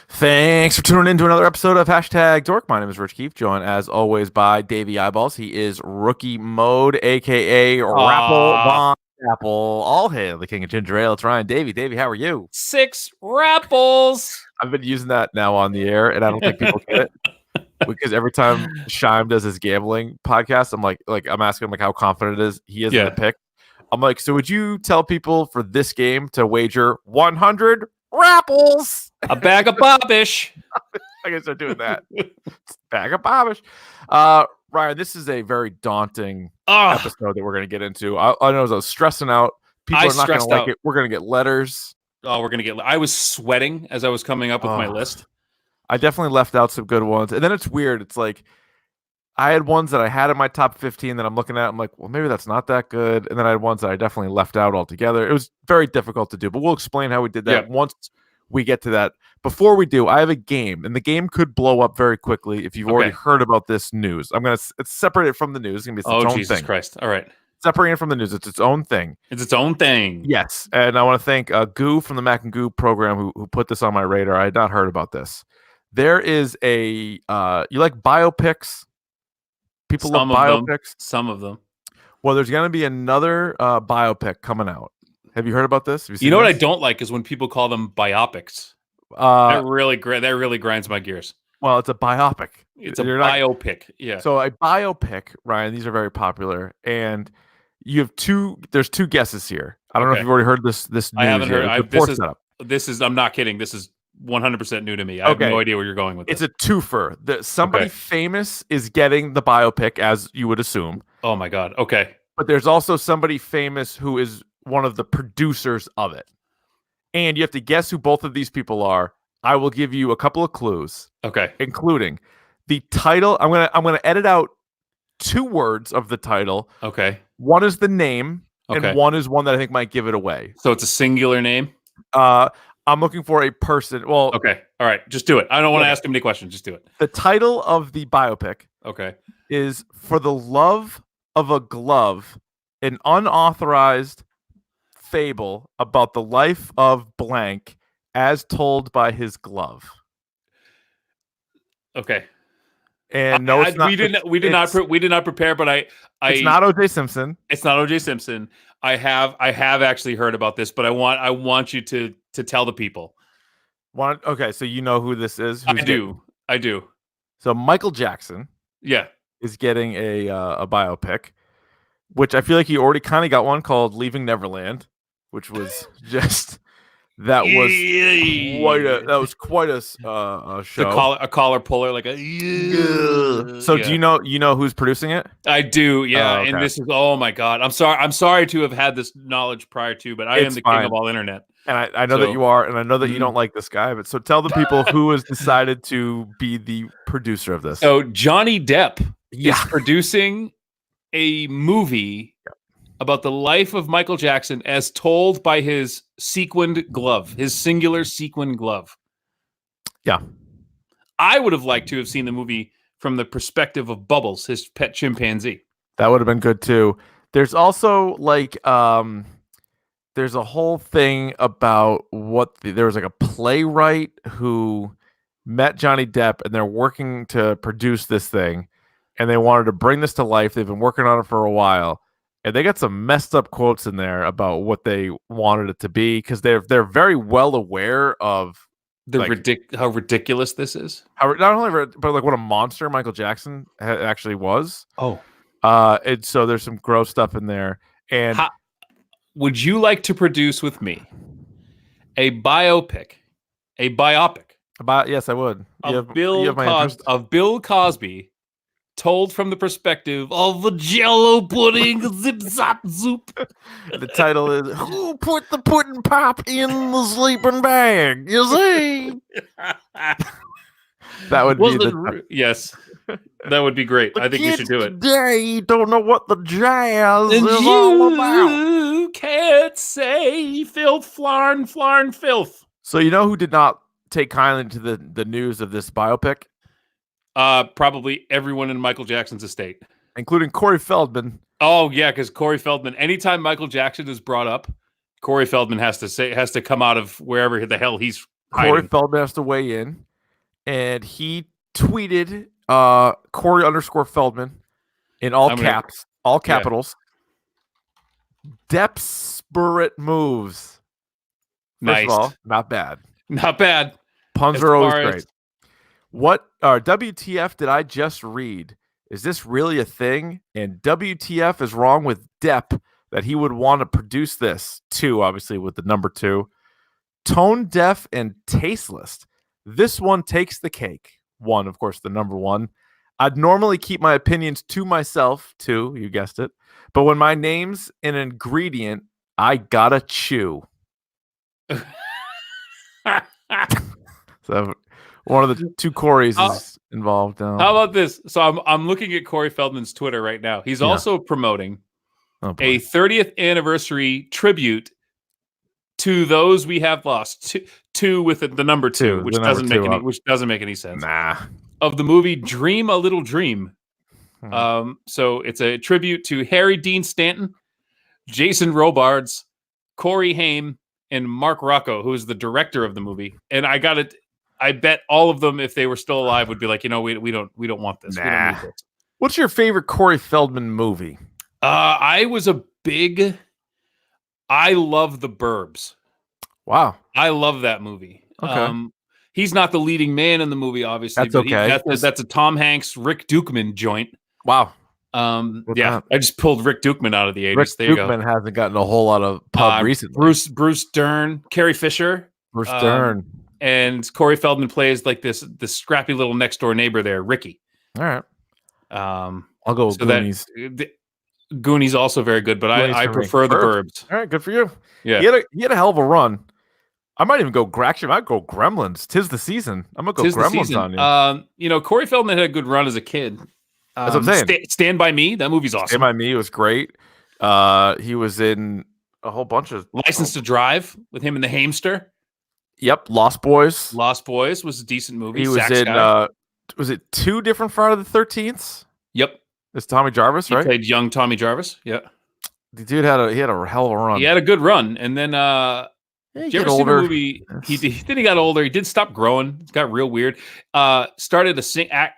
Thanks for tuning in to another episode of Hashtag Dork. My name is Rich Keefe, joined as always by Davey Eyeballs. He is rookie mode, aka Rapple Ah, Von Apple. All hail the king of ginger ale. It's Ryan. Davey, how are you? 6 Rapples. I've been using that now on the air, and I don't think people get it because every time Shime does his gambling podcast, I'm asking him how confident he is in the pick. I'm like, so would you tell people for this game to wager 100 Rapples? A bag of bobbish. I guess they're doing that. Bag of bobbish. Ryan, this is a very daunting episode that we're going to get into. I know as I was stressing out. People are not going to like it. We're going to get letters. I was sweating as I was coming up with my list. I definitely left out some good ones. And then it's weird. It's like I had ones that I had in my top 15 that I'm looking at. I'm like, well, maybe that's not that good. And then I had ones that I definitely left out altogether. It was very difficult to do, but we'll explain how we did that once we get to that. Before we do, I have a game, and the game could blow up very quickly if you've already heard about this news. It's separated from the news. It's going to be its own Jesus thing. Christ. All right. Separating from the news. It's its own thing. It's its own thing. Yes. And I want to thank Goo from the Mac and Goo program who put this on my radar. I had not heard about this. There is a you like biopics? People love biopics. Some of them. Well, there's going to be another biopic coming out. Have you heard about this? You know what I don't like is when people call them biopics. That really grinds my gears. Well, it's a biopic. It's a biopic. Yeah. So a biopic, Ryan, these are very popular. And you have there's two guesses here. I don't know if you've already heard this news. I haven't heard. This is I'm not kidding. This is 100% new to me. I have no idea where you're going with this. It's a twofer. Somebody famous is getting the biopic, as you would assume. Oh my God. Okay. But there's also somebody famous who is one of the producers of it. And you have to guess who both of these people are. I will give you a couple of clues. Okay. Including the title. I'm gonna edit out 2 words of the title. Okay. One is the name, and one is one that I think might give it away. So it's a singular name? I'm looking for a person. Well, okay. All right. Just do it. I don't want to ask him any questions. Just do it. The title of the biopic is For the Love of a Glove, an unauthorized fable about the life of blank as told by his glove. Okay. And no, it's not. We did not prepare, but it's not O.J. Simpson. It's not O.J. Simpson. I have actually heard about this, but I want you to tell the people. Okay, so you know who this is? I do. So Michael Jackson, is getting a biopic, which I feel like he already kind of got one called Leaving Neverland, which was just that was quite a show. A collar puller, like a. So do you know who's producing it? I do, yeah. And this is oh my God. I'm sorry to have had this knowledge prior to, but I am the king of all internet. And I know that you are, and I know that you don't like this guy, but so tell the people who has decided to be the producer of this. So Johnny Depp is producing a movie about the life of Michael Jackson as told by his sequined glove, his singular sequined glove. Yeah. I would have liked to have seen the movie from the perspective of Bubbles, his pet chimpanzee. That would have been good too. There's also there's a whole thing about there was like a playwright who met Johnny Depp and they're working to produce this thing and they wanted to bring this to life. They've been working on it for a while and they got some messed up quotes in there about what they wanted it to be because they're very well aware of how ridiculous this is. Not only but like what a monster Michael Jackson actually was. Oh. And so there's some gross stuff in there. And would you like to produce with me a biopic? Yes, I would. Of Bill Cosby, told from the perspective of a Jello pudding, zip zap zoop. The title is "Who Put the Pudding Pop in the Sleeping Bag?" You see, that would be yes. That would be great. I think we should do it. Today don't know what the jazz is all about. You can't say filth, flarn, filth. So you know who did not take kindly to the news of this biopic? Probably everyone in Michael Jackson's estate, including Corey Feldman. Oh yeah, because Corey Feldman. Anytime Michael Jackson is brought up, Corey Feldman has to come out of wherever the hell he's Corey hiding. Feldman has to weigh in, and he tweeted Corey_Feldman in all I'm gonna, caps, all yeah, capitals. Desperate moves. First of nice, all, not bad. not bad. Puns As are always far great. as What WTF did I just read? Is this really a thing? And WTF is wrong with Depp that he would want to produce this? Two, obviously, with the number two. Tone deaf and tasteless. This one takes the cake. One, of course, the number one. I'd normally keep my opinions to myself, two, you guessed it. But when my name's an ingredient, I gotta chew. So one of the two Corys is involved now. How about this? So I'm looking at Corey Feldman's Twitter right now. He's also promoting a 30th anniversary tribute to those we have lost. Two with the number two, which doesn't make any sense. Nah. Of the movie Dream a Little Dream. So it's a tribute to Harry Dean Stanton, Jason Robards, Corey Haim, and Mark Rocco, who is the director of the movie. And I bet all of them, if they were still alive, would be like, we don't want this. Nah. We don't need this. What's your favorite Corey Feldman movie? I love The Burbs. Wow. I love that movie. Okay. He's not the leading man in the movie, obviously. That's okay. That's a Tom Hanks, Rick Dukeman joint. Wow. I just pulled Rick Dukeman out of the 80s. Rick there you Dukeman go. hasn't gotten a whole lot of pub recently. Bruce Dern, Carrie Fisher. Bruce Dern. And Corey Feldman plays like this scrappy little next door neighbor there, Ricky. All right. I'll go with Goonies. Goonies also very good, but I prefer The Burbs. All right, good for you. Yeah, he had a hell of a run. I might even go. Actually, I might go Gremlins. 'Tis the season. I'm gonna go Gremlins on you. Corey Feldman had a good run as a kid. That's what I'm saying. Stand by Me. That movie's awesome. Stand by Me was great. He was in a whole bunch of License to Drive with him and the Hamster. Yep, Lost Boys. Lost Boys was a decent movie. He was in. Was it two different Friday the 13th? Yep. It's Tommy Jarvis, right? He played young Tommy Jarvis. Yeah. The dude had a hell of a run. He had a good run, and then did you ever see the movie? Then he got older. He did stop growing. It got real weird. Started a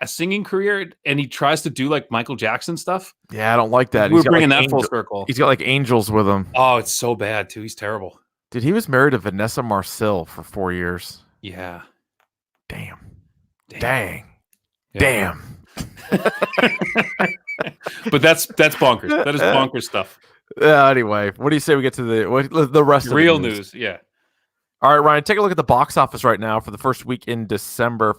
singing career, and he tries to do like Michael Jackson stuff. Yeah, I don't like that. We're bringing that full circle. He's got like angels with him. Oh, it's so bad too. He's terrible. Dude, he was married to Vanessa Marcel for 4 years. Yeah. Damn. Yeah. But that's bonkers. That is bonkers stuff. Anyway, what do you say we get to the rest of real news? Yeah. All right, Ryan, take a look at the box office right now for the first weekend in December.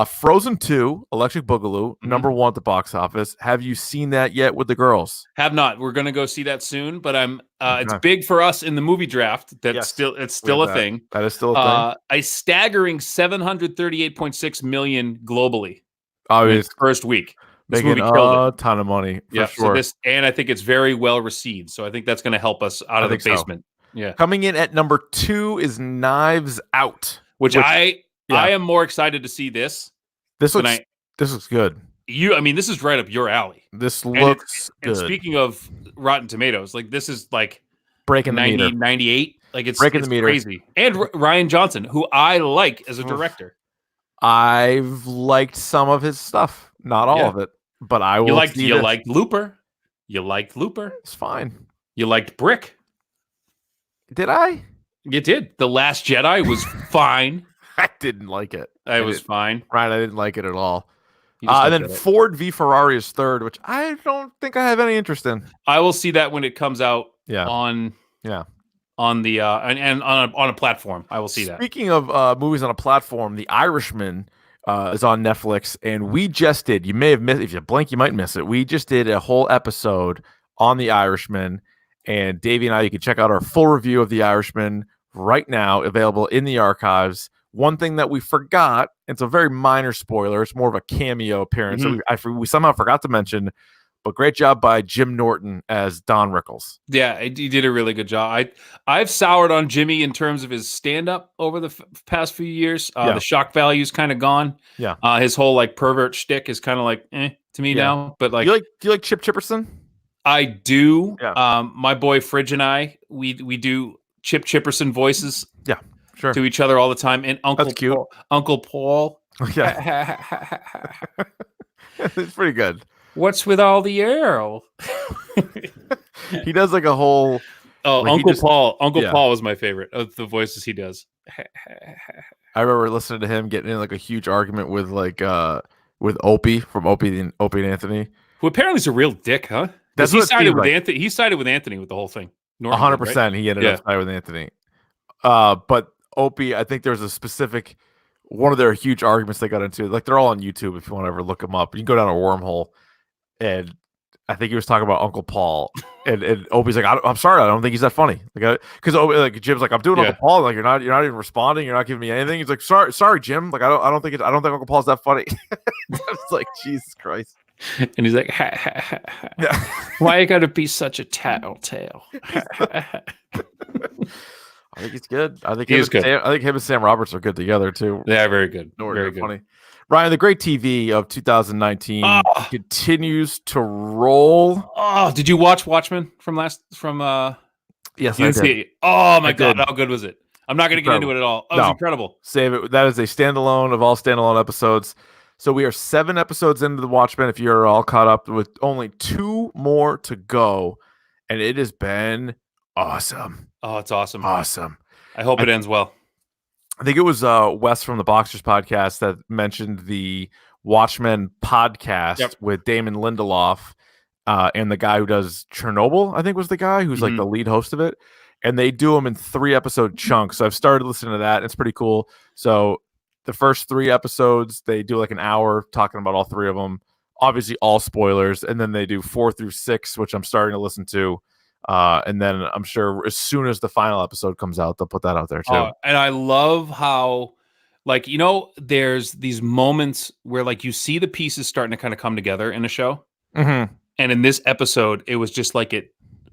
Frozen 2, Electric Boogaloo, number one at the box office. Have you seen that yet with the girls? Have not. We're going to go see that soon, but it's big for us in the movie draft. It's still a thing. That is still a thing. A staggering 738.6 million globally. Oh, in its first week. This making movie killed a ton of money. For sure. And I think it's very well received. So I think that's going to help us out of the basement. So. Yeah. Coming in at number 2 is Knives Out, which I am more excited to see this. This looks good. This is right up your alley. This looks good. And speaking of Rotten Tomatoes, like this is like breaking 90, the meter. 98. Like it's breaking the meter. Crazy. And Ryan Johnson, who I like as a director. I've liked some of his stuff, not all of it, but I will. You liked Looper. You liked Looper. It's fine. You liked Brick. Did I? You did. The Last Jedi was fine. I didn't like it. It was fine. Right, I didn't like it at all. And then Ford v Ferrari is third, which I don't think I have any interest in. I will see that when it comes out. On the on a platform. I will see that. Speaking of movies on a platform, The Irishman is on Netflix, and we just did. You may have missed. If you blink, you might miss it. We just did a whole episode on The Irishman. And Davey and I, you can check out our full review of The Irishman right now, available in the archives. One thing that we forgot, it's a very minor spoiler. It's more of a cameo appearance. So we somehow forgot to mention, but great job by Jim Norton as Don Rickles. Yeah, he did a really good job. I've soured on Jimmy in terms of his stand-up over the past few years. The shock value is kind of gone. Yeah. His whole like pervert shtick is kind of like to me now. But like, do you like Chip Chipperson? I do. Yeah. My boy Fridge and I, we do Chip Chipperson voices. Yeah. Sure. to each other all the time. And That's cute. Uncle Paul. Yeah. It's pretty good. What's with all the Earl? He does like a whole. Oh, Like, Uncle Paul. Uncle yeah. Paul was my favorite of the voices he does. I remember listening to him getting in like a huge argument with with Opie from Opie and Anthony. Who apparently is a real dick, huh? That's He what it sided seemed with like. Anthony. He sided with Anthony with the whole thing. Norton did, right? 100%. He ended up siding with Anthony. But Opie, I think there was a specific one of their huge arguments they got into. Like they're all on YouTube if you want to ever look them up. You can go down a wormhole, and I think he was talking about Uncle Paul, and Opie's like, I'm sorry, I don't think he's that funny. Like, because like Jim's like, I'm doing Uncle Paul. Like you're not even responding. You're not giving me anything. He's like, sorry, Jim. Like I don't think Uncle Paul's that funny. It's like Jesus Christ. And he's like, ha, ha, ha, ha. Yeah. Why you gotta be such a tattletale? I think he's good. I think he's good. I think him and Sam Roberts are good together too. Yeah, very good. Very good. Funny. Ryan, the great TV of 2019 continues to roll. Oh, did you watch Watchmen from Yes, I did. Oh my God, how good was it? I'm not going to get into it at all. Oh, it was incredible. Save it. That is a standalone of all standalone episodes. So we are 7 episodes into the Watchmen. If you're all caught up, with only 2 more to go, and it has been awesome. Oh, it's awesome. Awesome. I hope it ends well. I think it was Wes from the Boxers podcast that mentioned the Watchmen podcast with Damon Lindelof and the guy who does Chernobyl, I think was the guy who's like the lead host of it. And they do them in 3-episode chunks. So I've started listening to that. It's pretty cool. So the first 3 episodes, they do like an hour talking about all 3 of them. Obviously, all spoilers. And then they do 4 through 6, which I'm starting to listen to. And then I'm sure as soon as the final episode comes out, they'll put that out there too. And I love how, like, you know, there's these moments where like you see the pieces starting to kind of come together in a show. Mm-hmm. And in this episode, it was just like it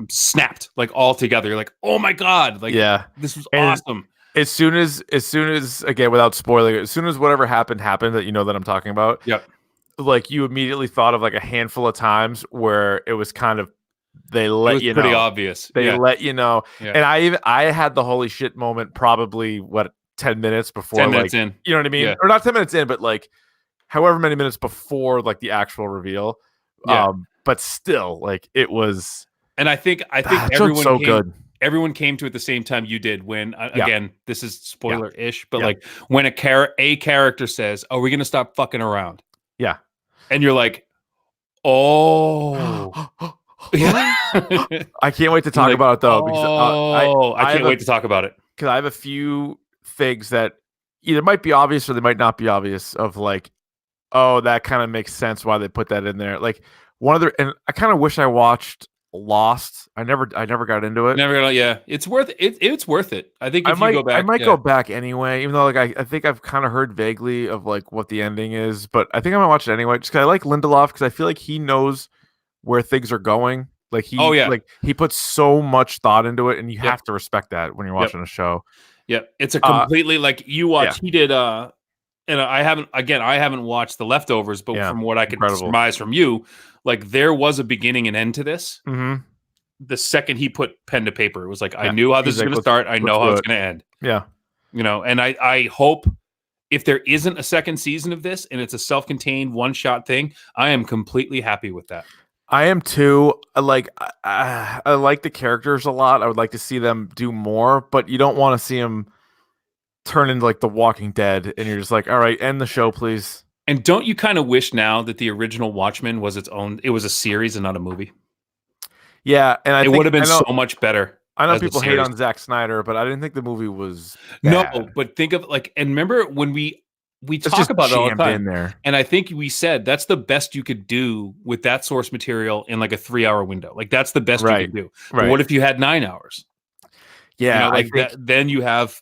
snapped like all together. You're like, oh my God, like this was awesome. As soon as again, without spoiling it, as soon as whatever happened that you know that I'm talking about. Yep. Like you immediately thought of like a handful of times where it was kind of they let you know. Pretty obvious. They let you know. Yeah. And I had the holy shit moment probably 10 minutes before 10 minutes in. You know what I mean? Yeah. Or not 10 minutes in, but like however many minutes before like the actual reveal. Yeah. But still, like it was. And I think everyone came to it the same time you did when again, this is spoiler-ish, but like when a character says, "Are we gonna stop fucking around?" Yeah. And you're like, oh. I can't wait to talk about it though. Because I can't wait to talk about it. Because I have a few things that either might be obvious or they might not be obvious of like, oh, that kind of makes sense why they put that in there. Like and I kind of wish I watched Lost. I never got into it. It's worth it. It's worth it. I think if you go back, I might go back anyway, even though like I think I've kind of heard vaguely of like what the ending is, but I think I'm gonna watch it anyway. Just because I like Lindelof because I feel like he knows where things are going. Like he puts so much thought into it, and you have to respect that when you're watching a show. Yeah, it's a completely like you watch. He did and I haven't watched The Leftovers, but from what I can surmise from you, like there was a beginning and end to this. Mm-hmm. The second he put pen to paper, it was like I knew how this is going to start. I know how it's going to end. Yeah, you know, and I hope if there isn't a second season of this and it's a self-contained one-shot thing, I am completely happy with that. I am too. I like the characters a lot. I would like to see them do more, but you don't want to see them turn into like The Walking Dead, and you're just like, all right, end the show, please. And don't you kind of wish now that the original Watchmen was it was a series and not a movie? Yeah, and it would have been so much better. I know people hate on Zack Snyder, but I didn't think the movie was bad. No, but think of like, and remember when we talk about it all the time, and I think we said that's the best you could do with that source material in like a 3-hour window. Like that's the best you could do. But what if you had 9 hours? Yeah, like then you have.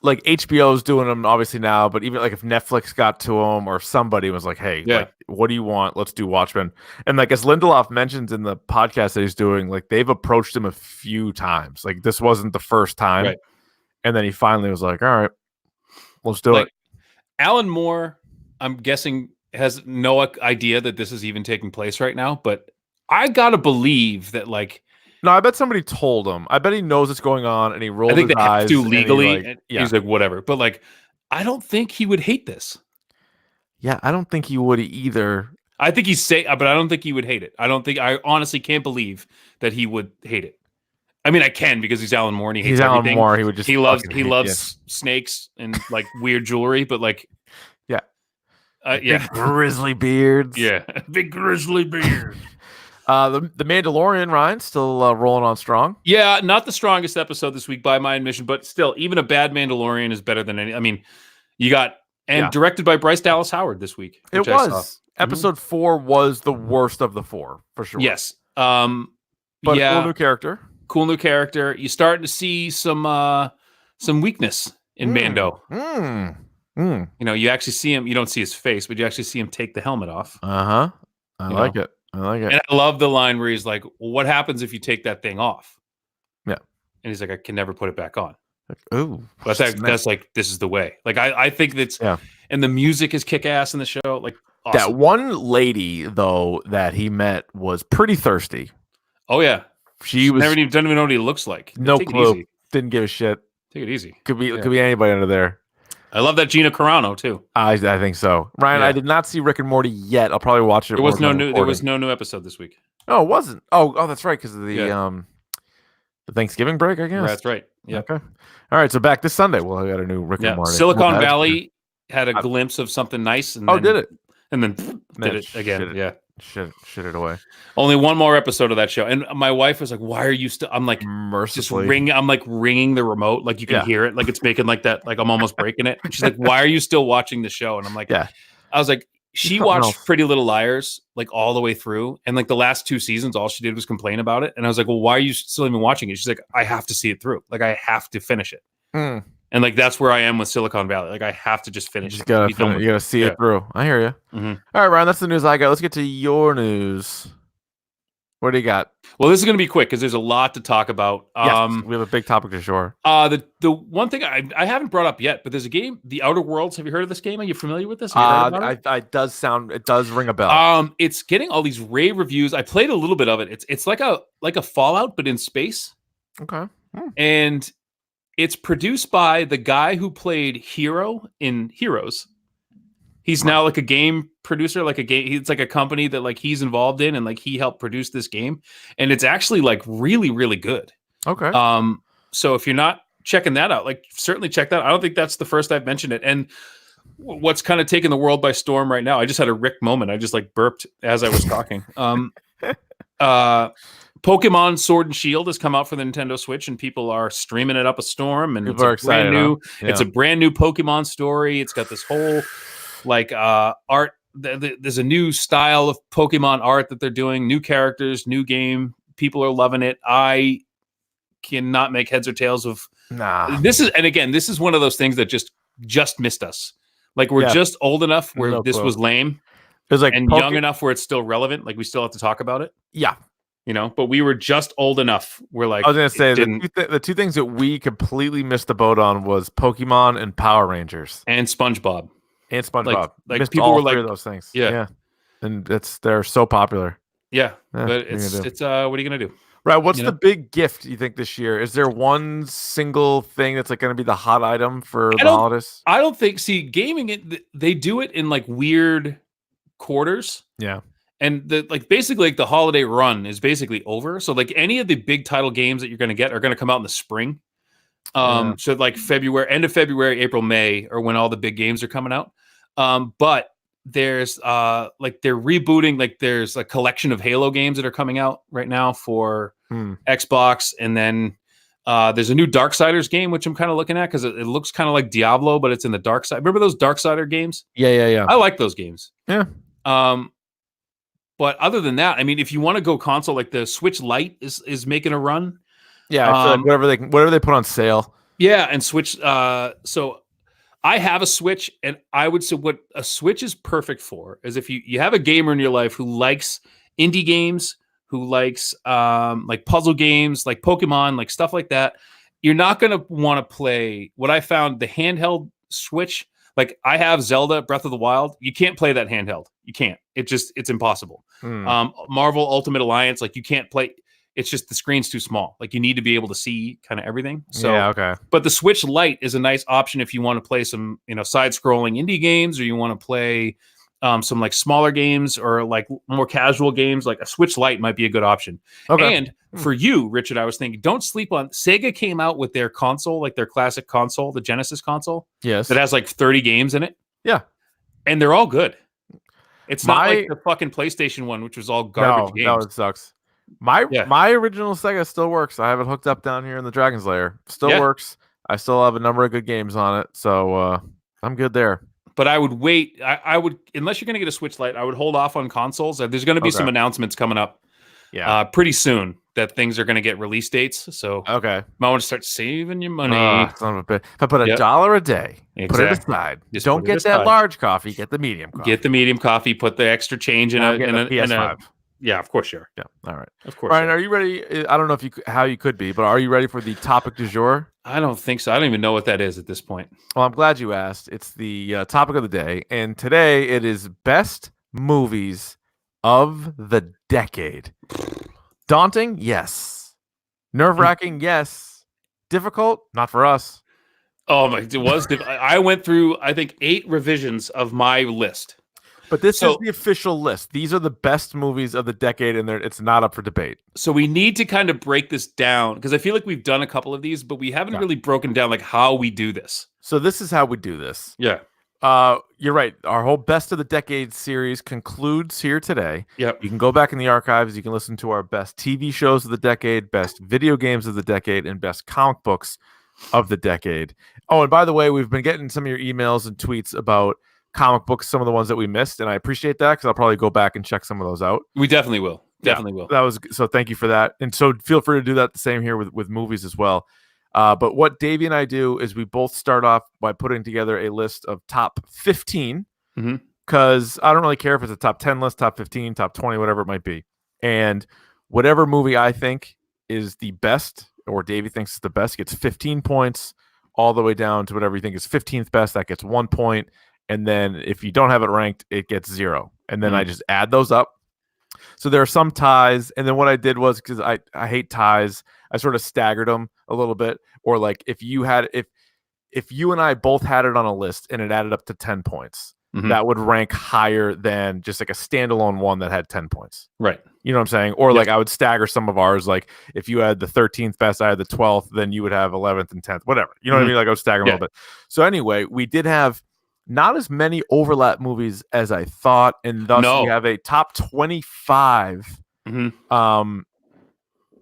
Like HBO's doing them obviously now, but even like if Netflix got to them or somebody was like, "Hey, like, what do you want? Let's do Watchmen." And like as Lindelof mentions in the podcast that he's doing, like they've approached him a few times. Like this wasn't the first time, and then he finally was like, "All right, let's do it." Alan Moore, I'm guessing, has no idea that this is even taking place right now, but I gotta believe that like No, I bet somebody told him. I bet he knows what's going on, and he I rolled think his they have eyes. to And he, legally. like, And yeah, he's like, whatever. But like, I don't think he would hate this. yeah. I don't think he would either. I think but I don't think he would hate it. I honestly can't believe that he would hate it. I mean, I can because he's Alan Moore and he hates He's Alan everything. Moore. He would just He loves fucking hate you. snakes and like weird jewelry, but like, Yeah, yeah, big grizzly beards. yeah, big grizzly beard. The Mandalorian, Ryan, still rolling on strong. Yeah, not the strongest episode this week by my admission, but still, even a bad Mandalorian is better than any. I mean, you got directed by Bryce Dallas Howard this week. It was episode 4 was the worst of the 4 for sure. Yes, but cool new character. Cool new character. You're starting to see some weakness in Mando. You know, you actually see him. You don't see his face, but you actually see him take the helmet off. I like it. I like it. And I love the line where he's like, well, "What happens if you take that thing off?" Yeah. And he's like, "I can never put it back on." Ooh, but that's like, this is the way. Like, I think that's and the music is kick ass in the show. Like, awesome. That one lady though that he met was pretty thirsty. Oh yeah. She was doesn't even know what he looks like. No clue. Didn't give a shit. Take it easy. Could be anybody under there. I love that Gina Carano too. I think so. Ryan, I did not see Rick and Morty yet. I'll probably watch it. There was no new episode this week. Oh, it wasn't. Oh, that's right, because of the Thanksgiving break, I guess. That's right. Yeah. Okay. All right. So back this Sunday, we'll have a new Rick and Morty. Silicon Valley had a glimpse of something nice, and did it? And then did it again. Shit it away. Only one more episode of that show, and my wife was like, "Why are you still?" I'm like, mercifully, I'm like ringing the remote, like you can hear it, like it's making like that, like I'm almost breaking it. She's like, "Why are you still watching the show?" And I'm like, I was like, she watched Pretty Little Liars like all the way through, and like the last 2 seasons, all she did was complain about it. And I was like, "Well, why are you still even watching it?" She's like, "I have to see it through. Like I have to finish it." And like that's where I am with Silicon Valley. Like I have to just finish. You gotta see it through. I hear you. All right, Ryan, that's the news I got. Let's get to your news. What do you got? Well, this is going to be quick because there's a lot to talk about. Yes, we have a big topic to shore. The one thing I haven't brought up yet, but there's a game, The Outer Worlds. Have you heard of this game? Are you familiar with this? Have you heard about it does ring a bell. It's getting all these rave reviews. I played a little bit of it. It's like a Fallout but in space. Okay. And it's produced by the guy who played Hero in Heroes. He's now like a game producer, like a game. It's like a company that like he's involved in, and like he helped produce this game, and it's actually like really, really good. Okay. So if you're not checking that out, like certainly check that out. I don't think that's the first I've mentioned it. And what's kind of taking the world by storm right now? I just had a Rick moment. I just like burped as I was talking. Pokemon Sword and Shield has come out for the Nintendo Switch, and people are streaming it up a storm. And people are excited. It's a brand new Pokemon story. It's got this whole like art. There's a new style of Pokemon art that they're doing. New characters, new game. People are loving it. I cannot make heads or tails of this is one of those things that just missed us. Like we're just old enough where this was lame. It was like young enough where it's still relevant. Like we still have to talk about it. Yeah. You know, but we were just old enough. We're like, I was gonna say the two things that we completely missed the boat on was Pokemon and Power Rangers and SpongeBob. Like people were like those things. Yeah. And they're so popular. Yeah. But it's what are you gonna do? Right. What's the big gift you think this year? Is there one single thing that's like going to be the hot item for the holidays? I don't think. See, gaming they do it in like weird quarters. Yeah. And basically the holiday run is basically over. So like any of the big title games that you're going to get are going to come out in the spring. So like February, end of February, April, May are when all the big games are coming out. But there's like they're rebooting, like there's a collection of Halo games that are coming out right now for Xbox. And then there's a new Darksiders game, which I'm kind of looking at because it looks kind of like Diablo, but it's in the dark side. Remember those Darksider games? Yeah. I like those games. Yeah. But other than that, I mean, if you want to go console, like the Switch Lite is making a run. Yeah, I feel like whatever they put on sale. Yeah, and Switch. So I have a Switch, and I would say what a Switch is perfect for is if you have a gamer in your life who likes indie games, who likes like puzzle games, like Pokemon, like stuff like that. You're not going to want to play what I found the handheld Switch. Like I have Zelda Breath of the Wild. You can't play that handheld. You can't. It's impossible. Marvel Ultimate Alliance, like you can't play. It's just the screen's too small. Like you need to be able to see kind of everything. So, yeah, okay. But the Switch Lite is a nice option if you want to play some, side-scrolling indie games, or you want to play some like smaller games or like more casual games. Like a Switch Lite might be a good option. Okay. And for you, Richard, I was thinking, don't sleep on. Sega came out with their console, like their classic console, the Genesis console. Yes. That has like 30 games in it. Yeah. And they're all good. It's not like My- the fucking PlayStation one, which was all garbage games. No, it sucks. My Yeah. my original Sega still works. I have it hooked up down here in the Dragon's Lair. Still Yeah. works. I still have a number of good games on it, so I'm good there. But I would wait. I would, unless you're going to get a Switch Lite, I would hold off on consoles. There's going to be some announcements coming up pretty soon that things are going to get release dates. So Okay. might want to start saving your money. Son of a bitch. If I put $1 a day, put it Exactly. aside. Just Don't put it get that aside. large coffee. Get the medium coffee. Get the medium coffee. Put the extra change in Now a I'm getting a PS5. yeah, of course you are. Yeah. All right. Of course. Ryan, you are. are you ready? I don't know if how you could be, but are you ready for the topic du jour? I don't think so. I don't even know what that is at this point. Well, I'm glad you asked. It's the topic of the day, and today it is best movies of the decade. Daunting? Yes. Nerve-wracking? Yes. Difficult? Not for us. Oh my! It was. I went through, I think, 8 revisions of my list. But this is the official list. These are the best movies of the decade, and it's not up for debate. So we need to kind of break this down, because I feel like we've done a couple of these, but we haven't really broken down like how we do this. So this is how we do this. Yeah. You're right. Our whole best of the decade series concludes here today. Yep. You can go back in the archives. You can listen to our best TV shows of the decade, best video games of the decade, and best comic books of the decade. Oh, and by the way, we've been getting some of your emails and tweets about comic books, some of the ones that we missed, and I appreciate that because I'll probably go back and check some of those out. We definitely will. Definitely will. That was so. Thank you for that, and so feel free to do that the same here with movies as well. But what Davey and I do is we both start off by putting together a list of top 15 because I don't really care if it's a top 10 list, top 15, top 20, whatever it might be, and whatever movie I think is the best or Davey thinks is the best gets 15 points, all the way down to whatever you think is 15th best, that gets 1 point. And then if you don't have it ranked, it gets 0. And then I just add those up. So there are some ties. And then what I did was, because I hate ties, I sort of staggered them a little bit. Or like if you and I both had it on a list and it added up to 10 points, that would rank higher than just like a standalone one that had 10 points. Right. You know what I'm saying? Or like I would stagger some of ours. Like if you had the 13th best, I had the 12th, then you would have 11th and 10th, whatever. You know what I mean? Like I would stagger a little bit. So anyway, we did have not as many overlap movies as I thought, and thus we have a top 25.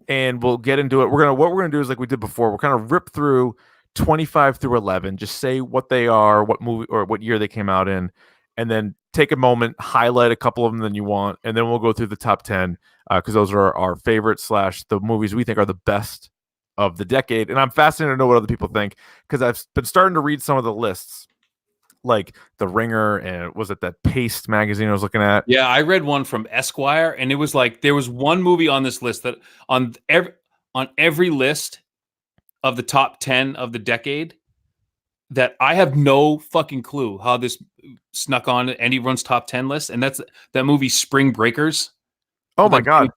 And we'll get into it. What we're gonna do is like we did before. We'll kind of rip through 25 through 11, just say what they are, what movie or what year they came out in, and then take a moment, highlight a couple of them that you want, and then we'll go through the top 10 because those are our favorites / the movies we think are the best of the decade. And I'm fascinated to know what other people think because I've been starting to read some of the lists, like The Ringer, and was it that Paste magazine I was looking at? Yeah, I read one from Esquire, and it was like there was one movie on this list that on every list of the top 10 of the decade that I have no fucking clue how this snuck on anyone's top 10 list, and that's that movie Spring Breakers. Oh my god.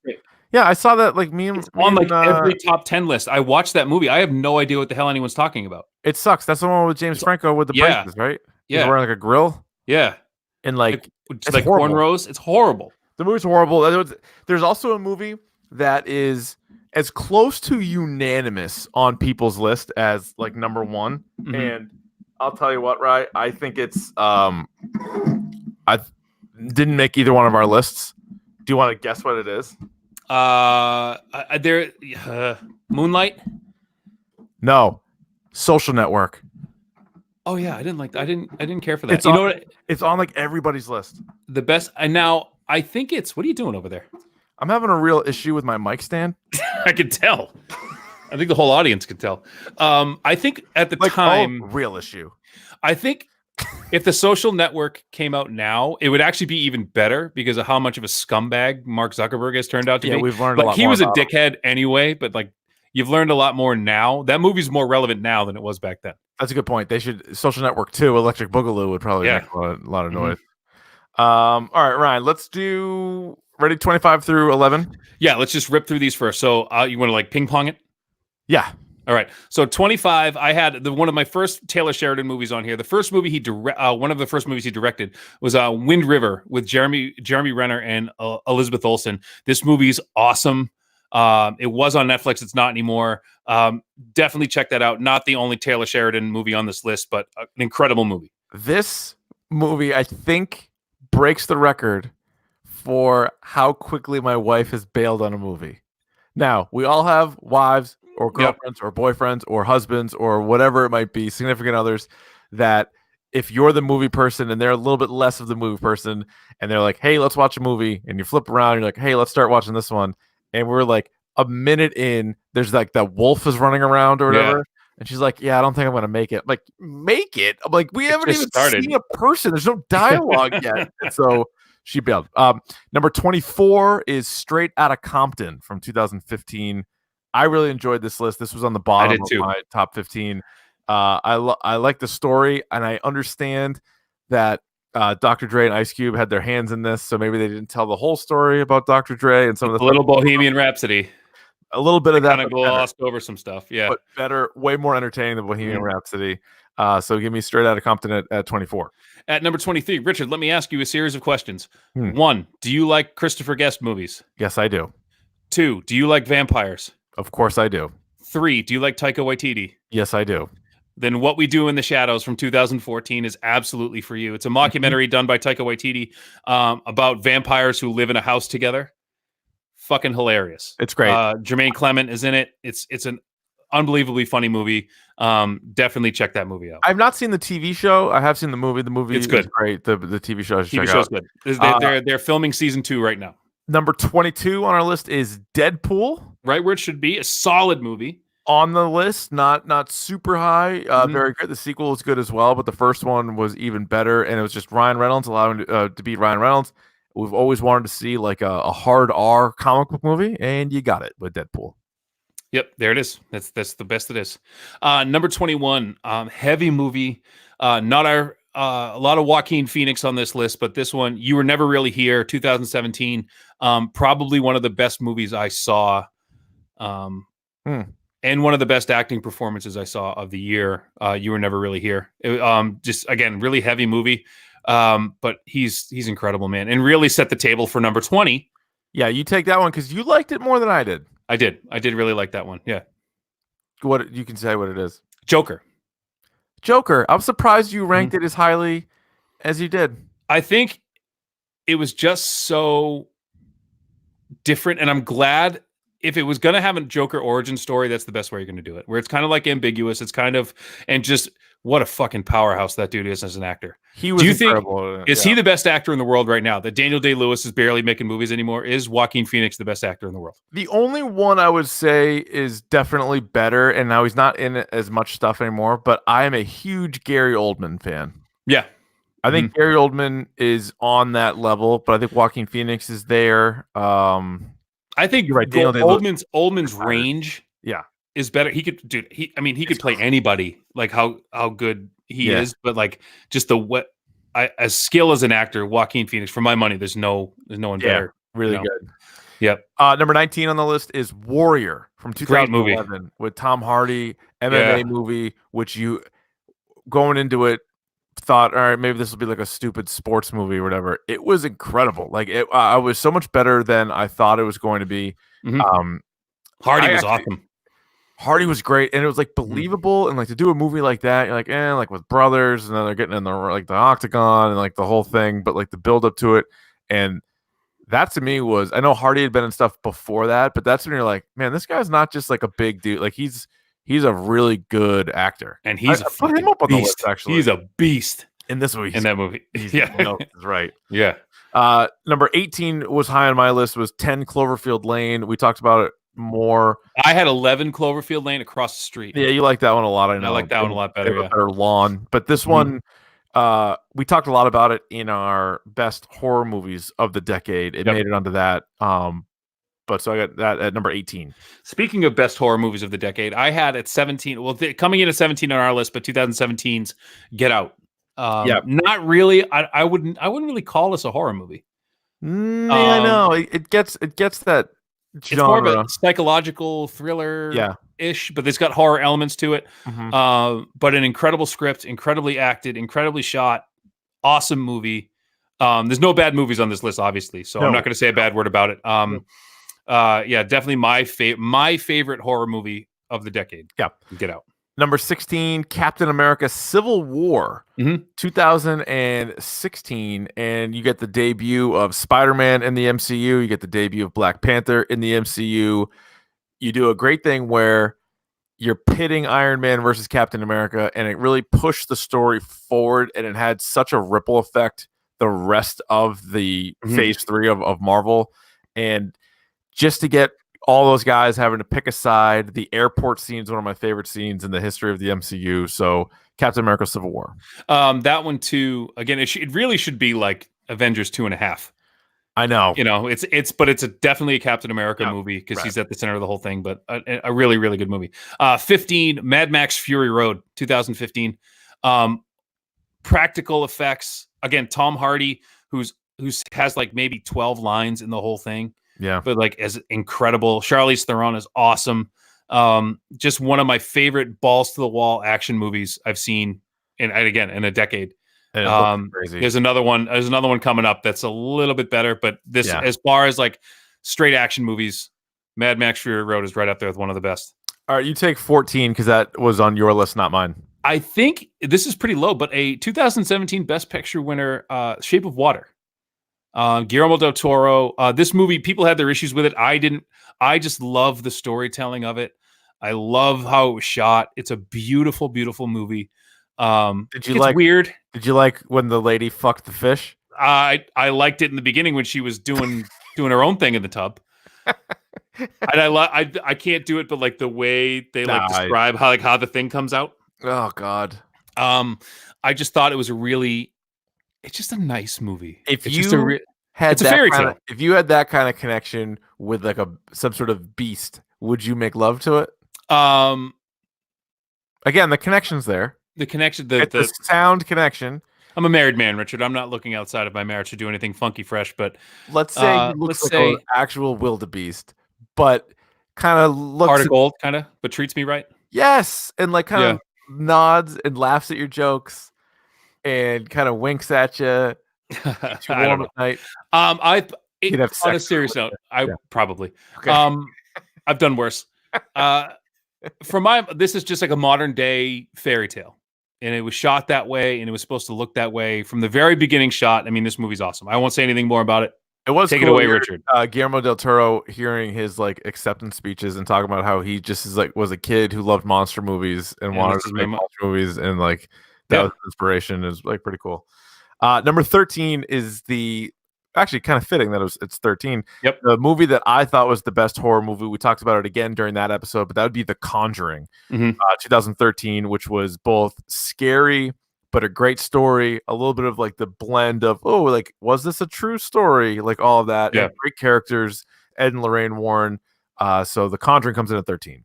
Yeah, I saw that like me on like every top 10 list. I watched that movie. I have no idea what the hell anyone's talking about. It sucks. That's the one with James Franco with the braces, right? Yeah. He's wearing like a grill. Yeah. And like it's like cornrows. It's horrible. The movie's horrible. There's also a movie that is as close to unanimous on people's list as like number 1. And I'll tell you what, right? I think it's I didn't make either one of our lists. Do you want to guess what it is? Moonlight? No. Social Network. Oh yeah, I didn't care for that. It's on like everybody's list. The best. And now I think it's. What are you doing over there? I'm having a real issue with my mic stand. I can tell. I think the whole audience could tell. I think at the time, real issue. I think if the Social Network came out now, it would actually be even better because of how much of a scumbag Mark Zuckerberg has turned out to be. Yeah, we've learned a lot he more was a about dickhead anyway, but like you've learned a lot more now. That movie's more relevant now than it was back then. That's a good point. They should Social Network 2, Electric Boogaloo would probably make a lot of noise. All right, Ryan, let's do Ready 25 through 11? Yeah, let's just rip through these first. So you want to like ping pong it? Yeah. All right. So 25, I had one of my first Taylor Sheridan movies on here. The first movie one of the first movies he directed was Wind River with Jeremy Renner and Elizabeth Olsen. This movie's awesome. It was on Netflix. It's not anymore. Definitely check that out. Not the only Taylor Sheridan movie on this list, but an incredible movie. This movie, I think, breaks the record for how quickly my wife has bailed on a movie. Now, we all have wives or girlfriends or boyfriends or husbands or whatever it might be, significant others, that if you're the movie person and they're a little bit less of the movie person and they're like, hey, let's watch a movie, and you flip around, you're like, hey, let's start watching this one. And we're like a minute in, there's like that wolf is running around or whatever. And she's like, yeah, I don't think I'm going to make it. I'm like, make it? I'm like, we haven't even seen a person. There's no dialogue yet. And so she bailed. Number 24 is Straight Outta Compton from 2015. I really enjoyed this list. This was on the bottom of my top 15. I like the story, and I understand that Dr. Dre and Ice Cube had their hands in this, so maybe they didn't tell the whole story about Dr. Dre and some of the little Bohemian Rhapsody. A little bit of that, kind of glossed over some stuff, yeah. But better, way more entertaining than Bohemian Rhapsody. So give me Straight Outta Compton at 24. At number 23, Richard, let me ask you a series of questions. 1, do you like Christopher Guest movies? Yes, I do. 2, do you like vampires? Of course I do. 3, do you like Taika Waititi? Yes, I do. Then What We Do in the Shadows from 2014 is absolutely for you. It's a mockumentary done by Taika Waititi about vampires who live in a house together. Fucking hilarious. It's great. Jermaine Clement is in it. It's an unbelievably funny movie. Definitely check that movie out. I've not seen the TV show. I have seen the movie. The movie it's good. Is great. The TV show is good. They're filming season 2 right now. Number 22 on our list is Deadpool. Right where it should be. A solid movie. On the list, not super high. Very good. The sequel is good as well, but the first one was even better, and it was just Ryan Reynolds allowing to beat Ryan Reynolds. We've always wanted to see like a hard R comic book movie, and you got it with Deadpool. Yep, there it is. That's the best it is. Number 21, heavy movie. Not our a lot of Joaquin Phoenix on this list, but this one, You Were Never Really Here, 2017. Probably one of the best movies I saw. And one of the best acting performances I saw of the year. You Were Never Really Here. Just again, really heavy movie. But he's incredible, man, and really set the table for number 20. Yeah, you take that one because you liked it more than I did. I did really like that one. Yeah. What you can say what it is? Joker. I'm surprised you ranked it as highly as you did. I think it was just so different, and I'm glad. If it was going to have a Joker origin story, that's the best way you're going to do it. Where it's kind of like ambiguous. It's kind of, and just what a fucking powerhouse that dude is as an actor. He was incredible. Is he the best actor in the world right now? That Daniel Day-Lewis is barely making movies anymore. Is Joaquin Phoenix the best actor in the world? The only one I would say is definitely better, and now he's not in as much stuff anymore, but I am a huge Gary Oldman fan. Yeah. I think Gary Oldman is on that level, but I think Joaquin Phoenix is there. I think right. Oldman's range, is better. He could, dude. He could play anybody. Like how good he is, but like just as skill as an actor, Joaquin Phoenix. For my money, there's no one better. Really good. Yep. Number 19 on the list is Warrior from 2011 with Tom Hardy, MMA movie, which you going into it thought, all right, maybe this will be like a stupid sports movie or whatever. It was incredible. Like it was so much better than I thought it was going to be. Hardy was awesome. Hardy was great, and it was like believable, and like to do a movie like that, you're like, like with brothers, and then they're getting in the octagon and like the whole thing, but like the build up to it, and that to me was, I know Hardy had been in stuff before that, but that's when you're like, man, this guy's not just like a big dude, like he's a really good actor, and he's put him up on the list. Actually, he's a beast in this movie. In that movie, that's right. Yeah. Number 18 was high on my list. Was 10 Cloverfield Lane. We talked about it more. I had 11 Cloverfield Lane across the street. Yeah, you like that one a lot. I know. I like that one a lot better. Yeah. Better lawn, but this one, we talked a lot about it in our best horror movies of the decade. It made it onto that. But so I got that at number 18. Speaking of best horror movies of the decade, I had at 17. Well, coming in at 17 on our list, but 2017's Get Out. Not really. I wouldn't really call this a horror movie. Yeah, I Um, know. It gets that it's more of a genre. psychological thriller Yeah. ish, but it's got horror elements to it. Hmm. But an incredible script, incredibly acted, incredibly shot, awesome movie. There's no bad movies on this list, obviously, so I'm not No. going to say a bad word about it. No. Yeah, definitely my favorite horror movie of the decade. Yeah. Get Out. Number 16, Captain America Civil War, Mhm. 2016. And you get the debut of Spider-Man in the MCU. You get the debut of Black Panther in the MCU. You do a great thing where you're pitting Iron Man versus Captain America, and it really pushed the story forward, and it had such a ripple effect the rest of the Mhm. phase three of Marvel. And just to get all those guys having to pick a side, the airport scene is one of my favorite scenes in the history of the MCU. So Captain America Civil War. That one too. Again, it really should be like Avengers 2.5. I know. But it's definitely a Captain America Yeah, movie because right. he's at the center of the whole thing. But a really, really good movie. 15, Mad Max Fury Road, 2015. Practical effects. Again, Tom Hardy, who's has like maybe 12 lines in the whole thing, Yeah. but like as incredible. Charlize Theron is awesome. Just one of my favorite balls to the wall action movies I've seen and again in a decade. And it looks crazy. There's another one coming up that's a little bit better, but this, Yeah. as far as like straight action movies, Mad Max Fury Road is right up there with one of the best. All right, you take 14 because that was on your list, not mine. I think this is pretty low, but a 2017 Best Picture winner, Shape of Water. Guillermo del Toro. This movie, people had their issues with it. I didn't. I just love the storytelling of it. I love how it was shot. It's a beautiful, beautiful movie. Did you it's like weird. Did you like when the lady fucked the fish? I liked it in the beginning when she was doing her own thing in the tub. And I can't do it, but like the way they describe how the thing comes out. Oh God. I just thought it was it's just a nice movie. If It's you just had it's a that fairy kinda, tale. if you had that kind of connection with like some sort of beast, would you make love to it? Again, the connection's there. The connection, It's a sound connection. I'm a married man, Richard. I'm not looking outside of my marriage to do anything funky fresh, but Let's say he looks like an actual wildebeest, but kind of looks heart of gold, kind of, but treats me right. Yes, and like kind of nods and laughs at your jokes, and kind of winks at you. Keeps you warm at night. On a serious note, probably. Okay. I've done worse. This is just like a modern day fairy tale. And it was shot that way, and it was supposed to look that way from the very beginning shot. I mean, this movie's awesome. I won't say anything more about it. It was Take cool it away, hearing, Richard. Guillermo del Toro hearing his like acceptance speeches and talking about how he just was a kid who loved monster movies and wanted to make monster movies, and like that was inspiration. Is like pretty cool. Number 13 is actually kind of fitting that it's 13. Yep. The movie that I thought was the best horror movie. We talked about it again during that episode, but that would be The Conjuring, 2013, which was both scary but a great story. A little bit of like the blend of like was this a true story? Like all of that. Yeah. And great characters, Ed and Lorraine Warren. So The Conjuring comes in at 13.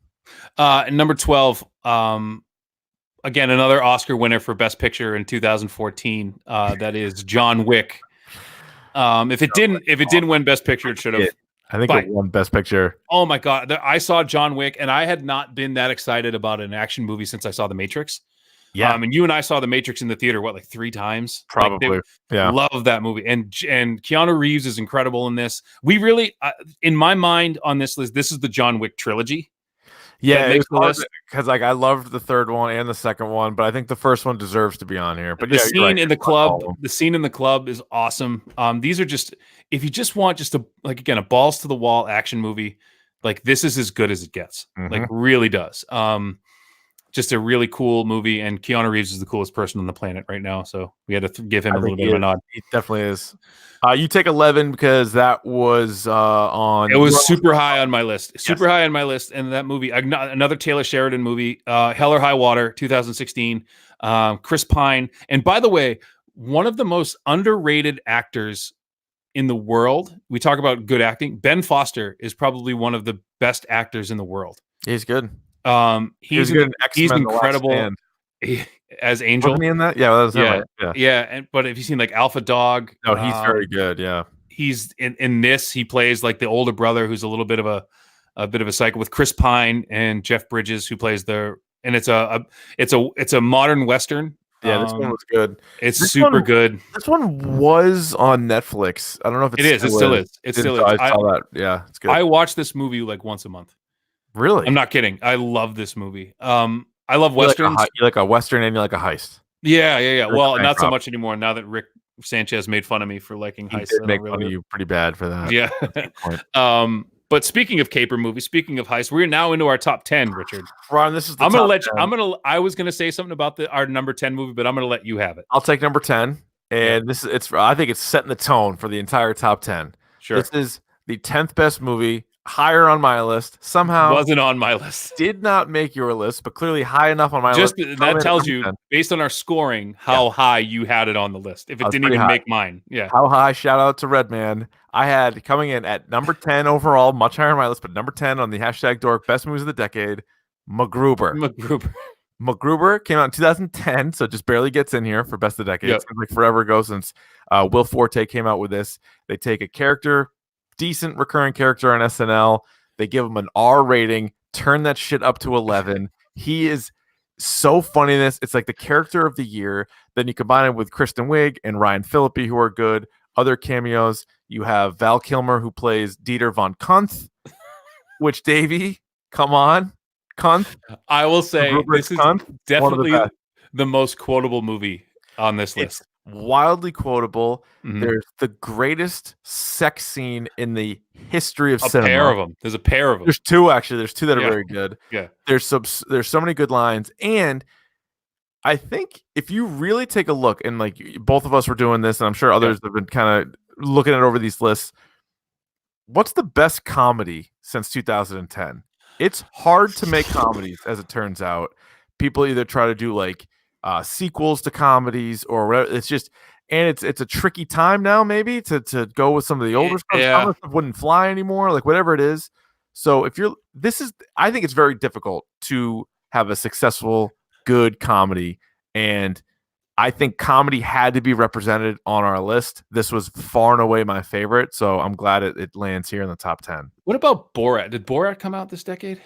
Number 12. Again, another Oscar winner for Best Picture in 2014. That is John Wick. If it didn't win Best Picture, it should have. I think it won Best Picture. Oh my God. I saw John Wick, and I had not been that excited about an action movie since I saw The Matrix. Yeah. And you and I saw The Matrix in the theater, like 3 times? Probably. Yeah. Love that movie. And Keanu Reeves is incredible in this. We really, in my mind on this list, this is the John Wick trilogy. Yeah, because like I loved the third one and the second one, but I think the first one deserves to be on here. But the scene in the club is awesome. These are just, if you just want just a balls to the wall action movie, like this is as good as it gets. Like really does. Just a really cool movie, and Keanu Reeves is the coolest person on the planet right now. So we had to give him a little bit of a nod. He definitely is. You take 11 because that was on. It was super high on my list. Super high on my list. And that movie, another Taylor Sheridan movie, Hell or High Water, 2016. Chris Pine. And by the way, one of the most underrated actors in the world. We talk about good acting. Ben Foster is probably one of the best actors in the world. He's good. He's incredible as Angel. Wasn't he in that? Yeah, that was yeah. And but have you seen like Alpha Dog? No, he's very good. Yeah, he's in this. He plays like the older brother who's a little bit of a psycho with Chris Pine and Jeff Bridges, who plays and it's a modern Western. Yeah, this one was good. It's super good. This one was on Netflix. I don't know if it is. It still is. It still is. I saw that. Yeah, it's good. I watch this movie like once a month. Really? I'm not kidding. I love this movie. I love Westerns. You like a Western and you like a heist. Yeah. Well, not so much anymore now that Rick Sanchez made fun of me for liking heists. He did make fun of you pretty bad for that. Yeah. But speaking of caper movies, speaking of heists, we're now into our top 10, Richard. Ron, this is the I'm going to let you, I was going to say something about our number 10 movie, but I'm going to let you have it. I'll take number 10. And I think it's setting the tone for the entire top 10. Sure. This is the 10th best movie, higher on my list. Somehow wasn't on my list. Did not make your list, but clearly high enough on my list. That tells you, based on our scoring, how high you had it on the list. If it didn't even make mine. Yeah. How high? Shout out to Redman. I had coming in at number 10 overall, much higher on my list, but number 10 on the hashtag DORK best movies of the decade, MacGruber. MacGruber came out in 2010, so it just barely gets in here for best of the decade. It seems like forever ago since Will Forte came out with this. They take a character, decent recurring character on SNL. They give him an R rating, turn that shit up to 11. He is so funny in this. It's like the character of the year. Then you combine it with Kristen Wiig and Ryan Phillippe, who are good. Other cameos, you have Val Kilmer, who plays Dieter von Kunth, which, Davey, come on. Kunth. I will say this is definitely the most quotable movie on this list. Wildly quotable. There's the greatest sex scene in the history of cinema. Pair of them. There's a pair of them. There's two, actually. There's two that are very good. Yeah. There's so many good lines. And I think if you really take a look, and like both of us were doing this, and I'm sure others have been kind of looking at over these lists, what's the best comedy since 2010? It's hard to make comedies, as it turns out. People either try to do like sequels to comedies or whatever. It's just, and it's a tricky time now, maybe to go with some of the older stuff. Some of stuff wouldn't fly anymore, like whatever it is. So I think it's very difficult to have a successful, good comedy, and I think comedy had to be represented on our list. This was far and away my favorite, so I'm glad it lands here in the top 10. What about Borat? Did Borat come out this decade?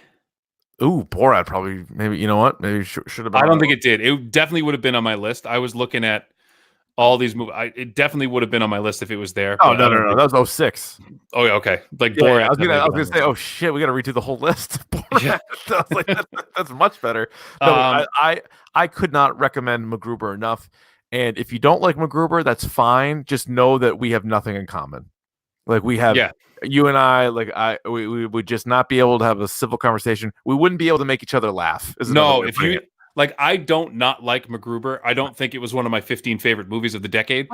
Ooh, Borat probably. Maybe, you know what? Maybe should have been. I don't think it did. It definitely would have been on my list. I was looking at all these movies. It definitely would have been on my list if it was there. Oh, no. That was 06. Oh, yeah, okay. Like Borat. I was gonna say, oh shit, we got to redo the whole list. Yeah. I was like, that's much better. No, I could not recommend MacGruber enough. And if you don't like MacGruber, that's fine. Just know that we have nothing in common. Like we have, you and I, like we would just not be able to have a civil conversation. We wouldn't be able to make each other laugh. No, if you. Like, I don't not like MacGruber. I don't think it was one of my 15 favorite movies of the decade,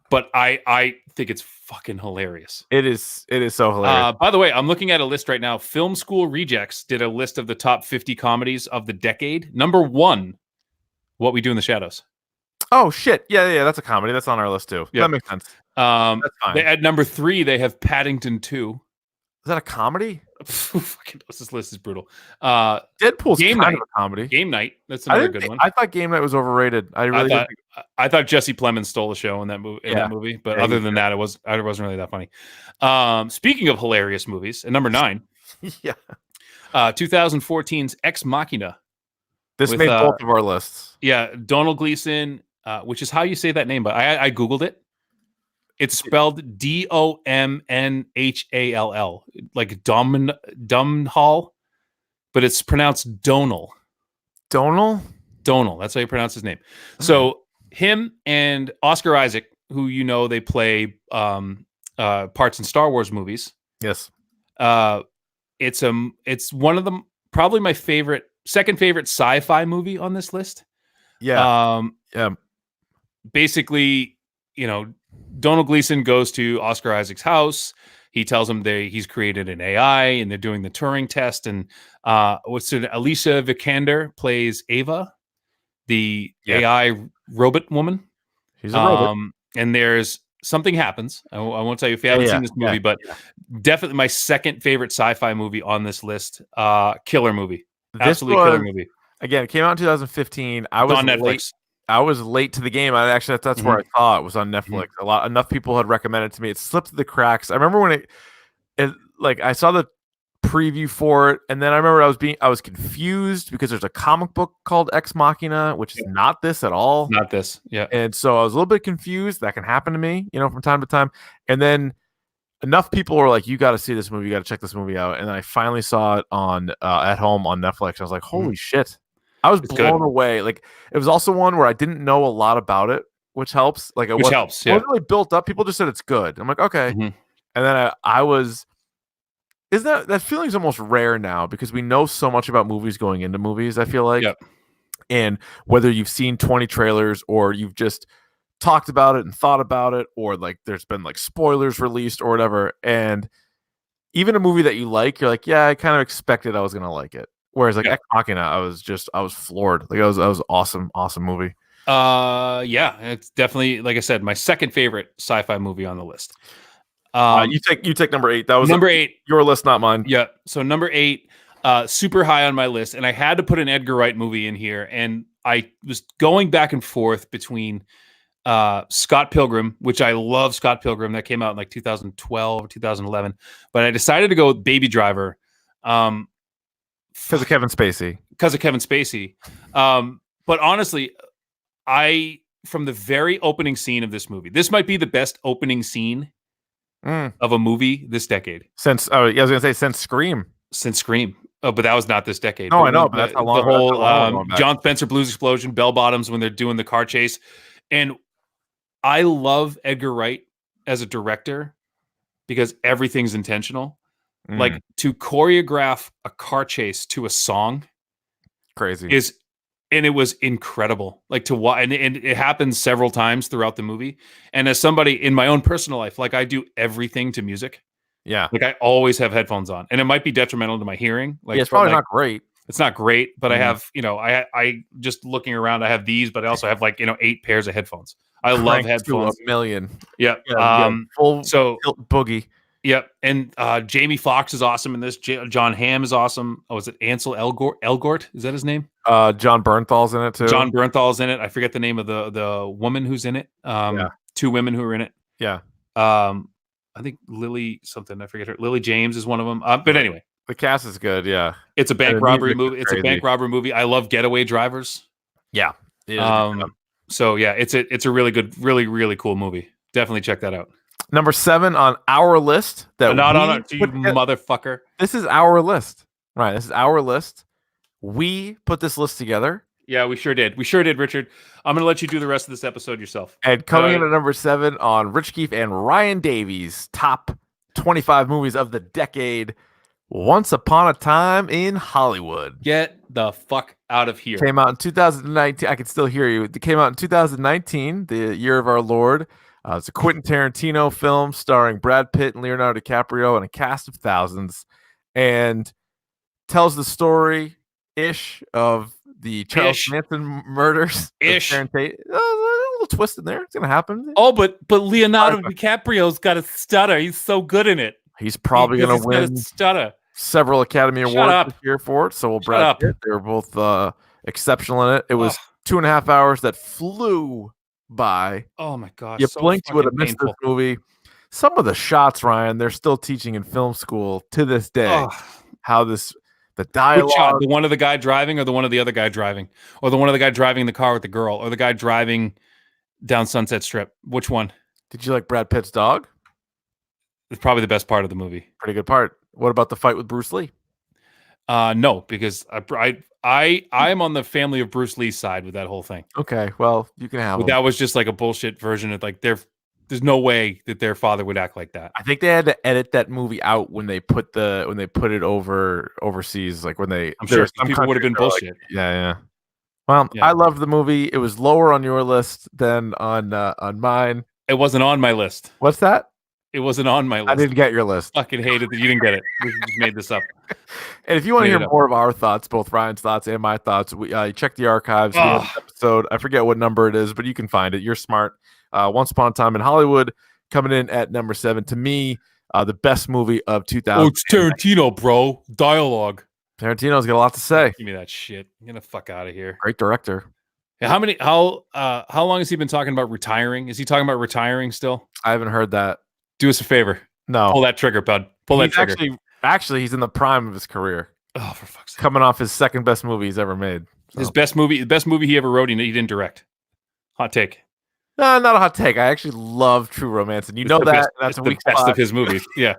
but I think it's fucking hilarious. It is so hilarious. By the way, I'm looking at a list right now. Film School Rejects did a list of the top 50 comedies of the decade. Number 1, What We Do in the Shadows. Oh, shit. Yeah, that's a comedy. That's on our list, too. That makes sense. That's fine. At number 3, they have Paddington 2. Is that a comedy? This list is brutal. Deadpool's kind of a comedy. Game Night. That's another good one. I thought Game Night was overrated. I thought Jesse Plemons stole the show in that movie. But other than that, it wasn't really that funny. Speaking of hilarious movies, at number 9, 2014's Ex Machina. This made both of our lists. Yeah, Donald Gleason, which is how you say that name, but I Googled it. It's spelled Domnhall, like Domhnall, but it's pronounced Donal. Donal? Donal. That's how you pronounce his name. So him and Oscar Isaac, who they play parts in Star Wars movies. Yes. It's one of them, probably my second favorite sci-fi movie on this list. Yeah. Basically, Donald Gleason goes to Oscar Isaac's house. He tells him he's created an AI and they're doing the Turing test. And Alicia Vikander plays Ava, the AI robot woman. She's a robot. And there's something happens. I won't tell you if you haven't seen this movie, but definitely my second favorite sci-fi movie on this list. Killer movie. Absolutely killer movie. Again, it came out in 2015. I was on Netflix. I was late to the game. That's where I saw it was on Netflix. Enough people had recommended it to me. It slipped through the cracks. I remember when it like I saw the preview for it, and then I remember I was confused because there's a comic book called Ex Machina, which is not this at all. Not this, yeah. And so I was a little bit confused. That can happen to me, from time to time. And then enough people were like, "You got to see this movie. You got to check this movie out." And I finally saw it on at home on Netflix. I was like, "Holy shit!" I was blown away. Like it was also one where I didn't know a lot about it, which helps. Like it helps. It wasn't really built up. People just said it's good. I'm like, okay. And then I was. Isn't that feeling's almost rare now because we know so much about movies going into movies, I feel like. Yep. And whether you've seen 20 trailers or you've just talked about it and thought about it, or like there's been like spoilers released or whatever. And even a movie that you like, you're like, yeah, I kind of expected I was gonna like it. Whereas like Ex Machina, I was floored. Like I was awesome movie. Yeah, it's definitely, like I said, my second favorite sci-fi movie on the list. You take number 8. That was number 8. Your list, not mine. Yeah. So number 8, super high on my list, and I had to put an Edgar Wright movie in here, and I was going back and forth between Scott Pilgrim, which I love Scott Pilgrim, that came out in like 2012 or 2011, but I decided to go with Baby Driver, because of Kevin Spacey. But honestly, from the very opening scene of this movie, this might be the best opening scene of a movie this decade. I was gonna say since Scream. Oh, but that was not this decade. No, I know, but that's how long. The whole John Spencer Blues Explosion, bell bottoms when they're doing the car chase, and I love Edgar Wright as a director because everything's intentional. Like to choreograph a car chase to a song, crazy and it was incredible. Like to watch, and it happens several times throughout the movie. And as somebody in my own personal life, like I do everything to music. Yeah, like I always have headphones on, and it might be detrimental to my hearing. Like it's probably not great. It's not great, but I have, I just looking around, I have these, but I also have like 8 pairs of headphones. I love headphones. To a million. Yeah. Full boogie. Yep. And Jamie Foxx is awesome in this. John Hamm is awesome. Oh, is it Ansel Elgort? Is that his name? John Bernthal's in it too. John Bernthal's in it. I forget the name of the woman who's in it. 2 women who are in it. Yeah. I think Lily something. I forget her. Lily James is one of them. But anyway, the cast is good. Yeah. It's a bank robbery movie. It's a bank robbery movie. I love Getaway Drivers. Yeah. So yeah, it's a really good, really, really cool movie. Definitely check that out. Number 7 on our list. Not on you motherfucker. This is our list. Right. This is our list. We put this list together. Yeah, we sure did. Richard. I'm going to let you do the rest of this episode yourself. And coming in at number 7 on Rich Keefe and Ryan Davies' top 25 movies of the decade, Once Upon a Time in Hollywood. Get the fuck out of here. Came out in 2019. I can still hear you. It came out in 2019, the year of our Lord. It's a Quentin Tarantino film starring Brad Pitt and Leonardo DiCaprio and a cast of thousands, and tells the story-ish of the Charles Manson murders. A little twist in there. It's going to happen. Oh, but Leonardo DiCaprio's got a stutter. He's so good in it. He's probably going to win several Academy Awards this year for it. So will Brad Pitt. They were both exceptional in it. It was 2.5 hours that flew by. Oh my gosh. You blinked, you would have missed this movie. Some of the shots, Ryan, they're still teaching in film school to this day. How the dialogue. Which shot? The one of the guy driving, or the one of the other guy driving, or the one of the guy driving in the car with the girl, or the guy driving down Sunset Strip? Which one? Did you like Brad Pitt's dog? It's probably the best part of the movie. Pretty good part. What about the fight with Bruce Lee? No, because I am on the family of Bruce Lee's side with that whole thing. Okay, well, you can have. But that was just like a bullshit version of like there's no way that their father would act like that. I think they had to edit that movie out when they put it overseas, like when they. I'm sure people would have been bullshit. Like, yeah. Well, yeah. I loved the movie. It was lower on your list than on mine. It wasn't on my list. What's that? It wasn't on my list. I didn't get your list. Fucking hated that you didn't get it. We just made this up. And if you want to hear more of our thoughts, both Ryan's thoughts and my thoughts, check the archives. Episode. I forget what number it is, but you can find it. You're smart. Once Upon a Time in Hollywood coming in at number 7. To me, the best movie of 2000. Oh, it's Tarantino, bro. Dialogue. Tarantino's got a lot to say. Give me that shit. Get the fuck out of here. Great director. How long has he been talking about retiring? Is he talking about retiring still? I haven't heard that. Do us a favor. No. Pull that trigger, bud. Pull that trigger. Actually he's in the prime of his career. Oh, for fuck's sake. Coming off his second best movie he's ever made. So. The best movie he ever wrote, he didn't direct. Hot take. No, not a hot take. I actually love True Romance, and you know that. That's a weak best spot. of his movies. Yeah.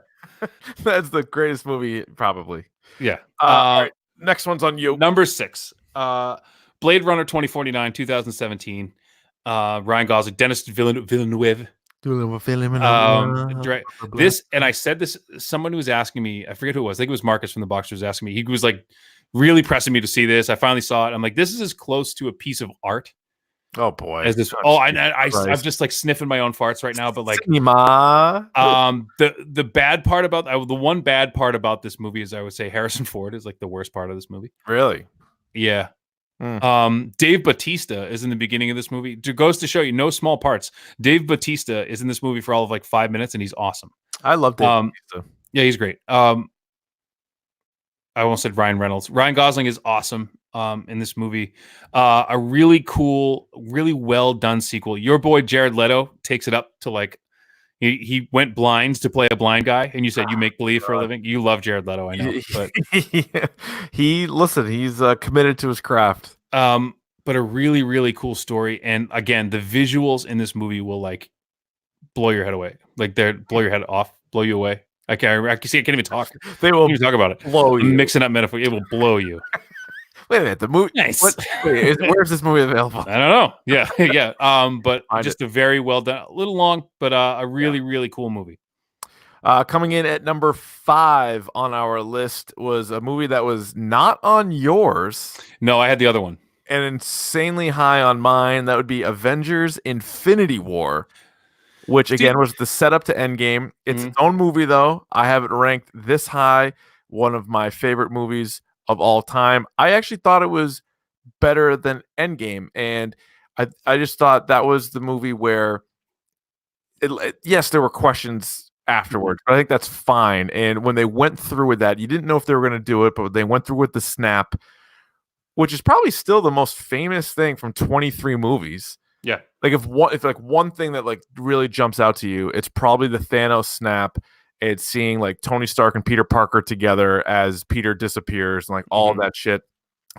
That's the greatest movie, probably. Yeah. All right. Next one's on you. Number 6. Blade Runner 2049, 2017. Ryan Gosling, Dennis Villeneuve. This, and I said this, someone who was asking me, I forget who it was. I think it was Marcus from the Boxer was asking me. He was like really pressing me to see this. I finally saw it. I'm like, this is as close to a piece of art. Oh boy. As this, I'm just like sniffing my own farts right now, but like the bad part about the one bad part about this movie is I would say Harrison Ford is like the worst part of this movie. Really? Yeah. Dave Bautista is in the beginning of this movie. It goes to show you, no small parts. Dave Bautista is in this movie for all of like 5 minutes, and he's awesome. I love Dave Bautista. Yeah, he's great. I almost said Ryan Reynolds. Ryan Gosling is awesome in this movie. A really cool, really well done sequel. Your boy Jared Leto takes it up to like he went blind to play a blind guy, and you said you make believe for a living. You love Jared Leto, I know. But he's committed to his craft. But a really, really cool story. And again, the visuals in this movie will like blow your head away. Like they're blow your head off, blow you away. I can't even talk. They will even talk about it. Blow you. I'm mixing up metaphor. It will blow you. Wait a minute. The movie. Nice. Where's this movie available? I don't know. Yeah, yeah. But just a very well done, a little long, but a really, really cool movie. Coming in at number 5 on our list was a movie that was not on yours. No, I had the other one. And insanely high on mine. That would be Avengers: Infinity War, which again was the setup to Endgame. It's its own movie, though. I have it ranked this high. One of my favorite movies of all time. I actually thought it was better than Endgame, and I just thought that was the movie where yes, there were questions afterwards, but I think that's fine. And when they went through with that, you didn't know if they were going to do it, but they went through with the snap, which is probably still the most famous thing from 23 movies. Yeah. Like if one thing that like really jumps out to you, it's probably the Thanos snap. It's seeing like Tony Stark and Peter Parker together as Peter disappears and like all of that shit.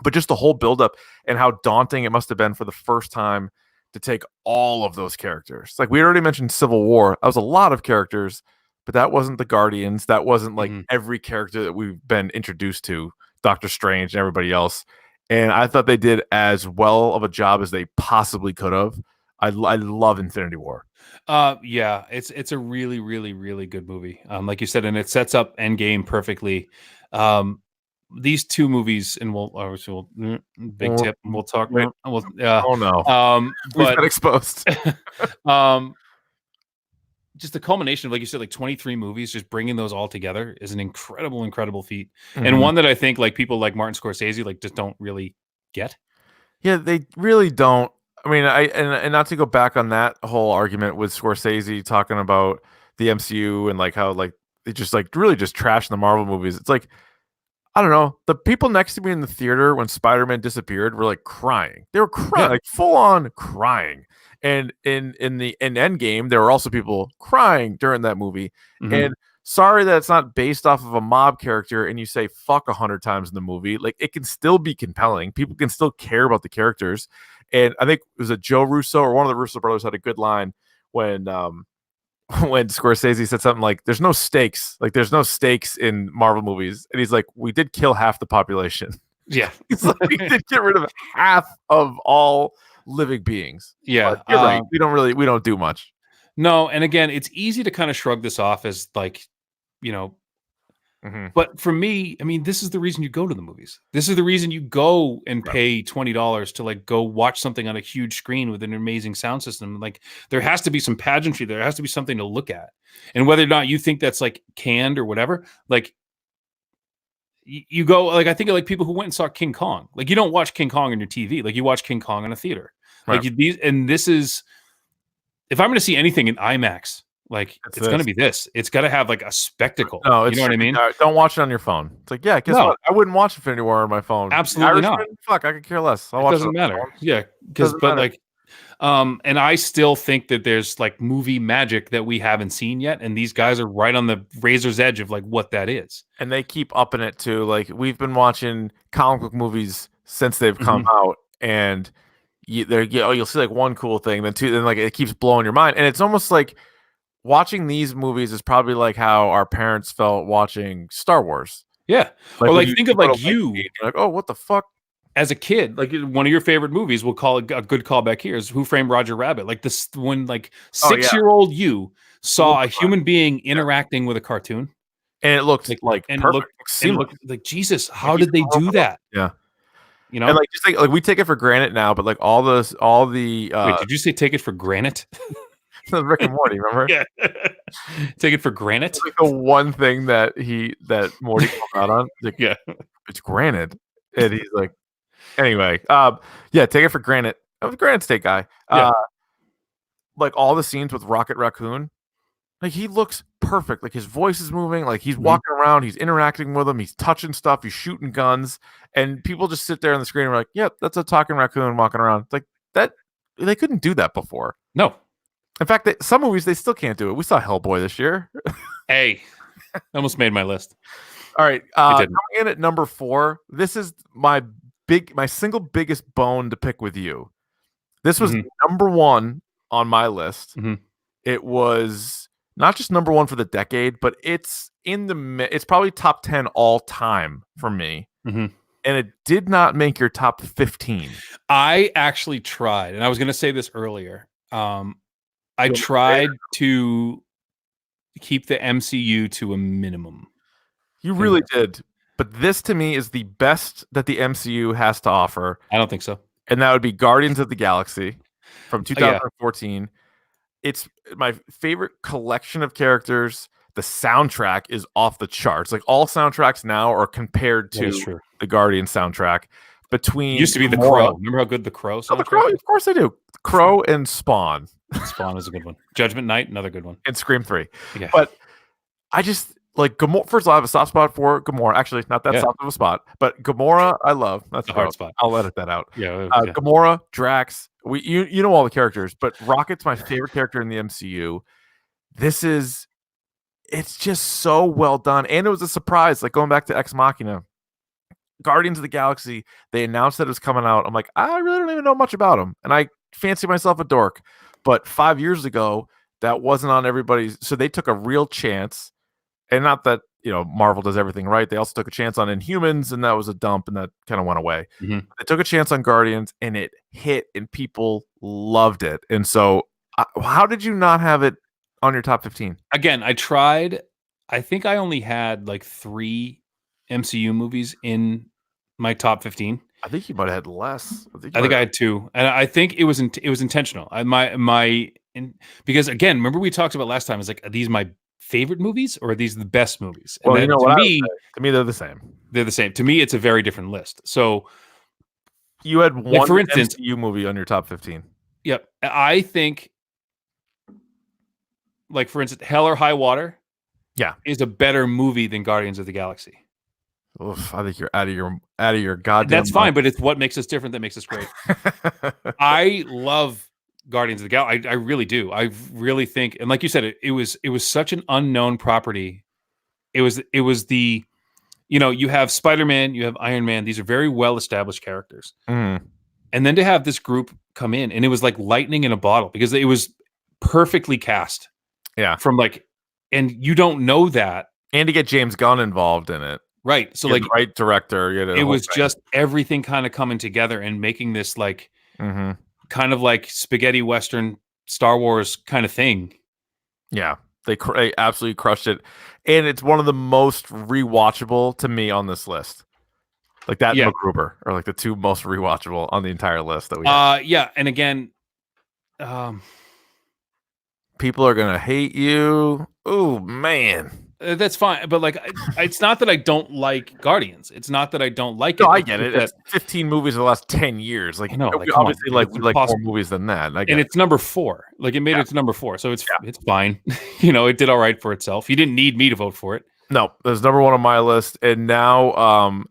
But just the whole buildup and how daunting it must have been for the first time to take all of those characters. Like we already mentioned Civil War. That was a lot of characters, but that wasn't the Guardians. That wasn't like every character that we've been introduced to, Doctor Strange and everybody else. And I thought they did as well of a job as they possibly could have. I love Infinity War. Yeah, it's a really, really, really good movie. Like you said, and it sets up Endgame perfectly. These two movies, and we'll big tip, and we'll talk. Right, oh no, but got exposed. Just the culmination of, like you said, like 23 movies, just bringing those all together is an incredible feat, and one that I think like people like Martin Scorsese like just don't really get. Yeah, they really don't. I mean, and not to go back on that whole argument with Scorsese talking about the MCU and like how like they just like really just trashing the Marvel movies. It's like, I don't know. The people next to me in the theater when Spider-Man disappeared were like crying. They were crying, like full on crying. And in Endgame, there were also people crying during that movie. And sorry that it's not based off of a mob character and you say fuck 100 times in the movie. Like it can still be compelling. People can still care about the characters. And I think it was a Joe Russo or one of the Russo brothers had a good line when Scorsese said something like, there's no stakes. Like there's no stakes in Marvel movies. And he's like, we did kill half the population. Yeah. He's like, we did get rid of half of all living beings. Yeah. But you're right. We don't do much. No. And again, it's easy to kind of shrug this off as like, you know, but for me, I mean, this is the reason you go to the movies. This is the reason you go and pay $20 to like go watch something on a huge screen with an amazing sound system. Like there has to be some pageantry. There has to be something to look at. And whether or not you think that's like canned or whatever, like you go, like, I think of like people who went and saw King Kong. Like you don't watch King Kong on your TV. Like you watch King Kong in a theater. Right. Like this is, if I'm going to see anything in IMAX, Like it's going to be this. It's got to have like a spectacle. No, you know what I mean? Don't watch it on your phone. It's like, yeah, guess what? I wouldn't watch Infinity War on my phone. Absolutely not. Fuck, I could care less. It doesn't matter. Yeah, and I still think that there's like movie magic that we haven't seen yet, and these guys are right on the razor's edge of like what that is. And they keep upping it too. Like we've been watching comic book movies since they've come out, and you'll see like one cool thing, then two, then like it keeps blowing your mind, and it's almost like watching these movies is probably like how our parents felt watching Star Wars. Yeah, or like think of like you, like, oh, what the fuck. As a kid, like one of your favorite movies, we'll call it a good callback here is Who Framed Roger Rabbit. Like this, when like 6-year-old you saw a human being interacting with a cartoon, and it looked like and perfect, it looked like Jesus. How did they do that? Yeah, you know, and like just like we take it for granted now, but like all the. Wait, did you say take it for granted? Rick and Morty, remember? Yeah, take it for granted. Like the one thing that Morty came out on. Like, yeah, it's granted, and he's like. Anyway, yeah, take it for granted. I'm a Granite State guy. Like all the scenes with Rocket Raccoon, like he looks perfect. Like his voice is moving, like he's walking around, he's interacting with him, he's touching stuff, he's shooting guns, and people just sit there on the screen and are like, "Yep, that's a talking raccoon walking around." Like that, they couldn't do that before. No, in fact, some movies they still can't do it. We saw Hellboy this year. Hey, almost made my list. All right, coming in at number 4. This is my single biggest bone to pick with you. This was number 1 on my list. It was not just number 1 for the decade, but it's it's probably top 10 all time for me. And it did not make your top 15. I actually tried, and I was going to say this earlier. I tried to keep the MCU to a minimum. You really did. But this to me is the best that the MCU has to offer. I don't think so. And that would be Guardians of the Galaxy from 2014. It's my favorite collection of characters. The soundtrack is off the charts. Like all soundtracks now are compared to the Guardians soundtrack. Between used to be the Crow. Remember how good the Crow soundtrack? The Crow, of course I do. Crow and Spawn. Spawn is a good one. Judgment Night, another good one. And Scream 3. Yeah. But I just like Gamora. First of all, I have a soft spot for Gamora. Actually, not that soft of a spot, but Gamora, I love. That's a hard spot. I'll edit that out. Yeah. Gamora, Drax. You know all the characters, but Rocket's my favorite character in the MCU. It's just so well done, and it was a surprise. Like going back to Ex Machina, Guardians of the Galaxy. They announced that it was coming out. I'm like, I really don't even know much about them, and I fancy myself a dork. But 5 years ago, that wasn't on everybody's. So they took a real chance. And not that, Marvel does everything right. They also took a chance on Inhumans, and that was a dump, and that kind of went away. They took a chance on Guardians, and it hit, and people loved it. And so how did you not have it on your top 15? Again, I tried. I think I only had like 3 MCU movies in my top 15. I think you might have had less. I think I had 2. And I think it was intentional. Because again, remember we talked about last time, it's like, are these my favorite movies or are these the best movies? Well, to me, they're the same. They're the same. To me, it's a very different list. So you had one for instance, MCU movie on your top 15. Yep. I think, like, for instance, Hell or High Water is a better movie than Guardians of the Galaxy. Oof, I think you're out of your goddamn That's fine, but it's what makes us different that makes us great. I love Guardians of the Galaxy. I really do. I really think, and like you said, it was such an unknown property. It was the, you have Spider-Man, you have Iron Man. These are very well established characters, and then to have this group come in, and it was like lightning in a bottle because it was perfectly cast. Yeah, from and you don't know that, and to get James Gunn involved in it, right? So like right director, it was just everything kind of coming together and making this like. Kind of like spaghetti Western Star Wars kind of thing. Yeah, they absolutely crushed it. And it's one of the most rewatchable to me on this list. Like that and MacGruber are like the 2 most rewatchable on the entire list that we have. Yeah, and again, people are going to hate you. Oh, man. That's fine, but like, it's not that I don't like Guardians. It's not that I don't like No, it. I It's get just it. that It's 15 movies in the last 10 years. Like, I know, like, we come on, obviously, like, like, it's we like more impossible, movies than that. I and get it. it's number 4. Like, it made Yeah, it to number 4, so it's yeah. fine. You know, it did all right for itself. You didn't need me to vote for it. No, that's number one on my list. And now,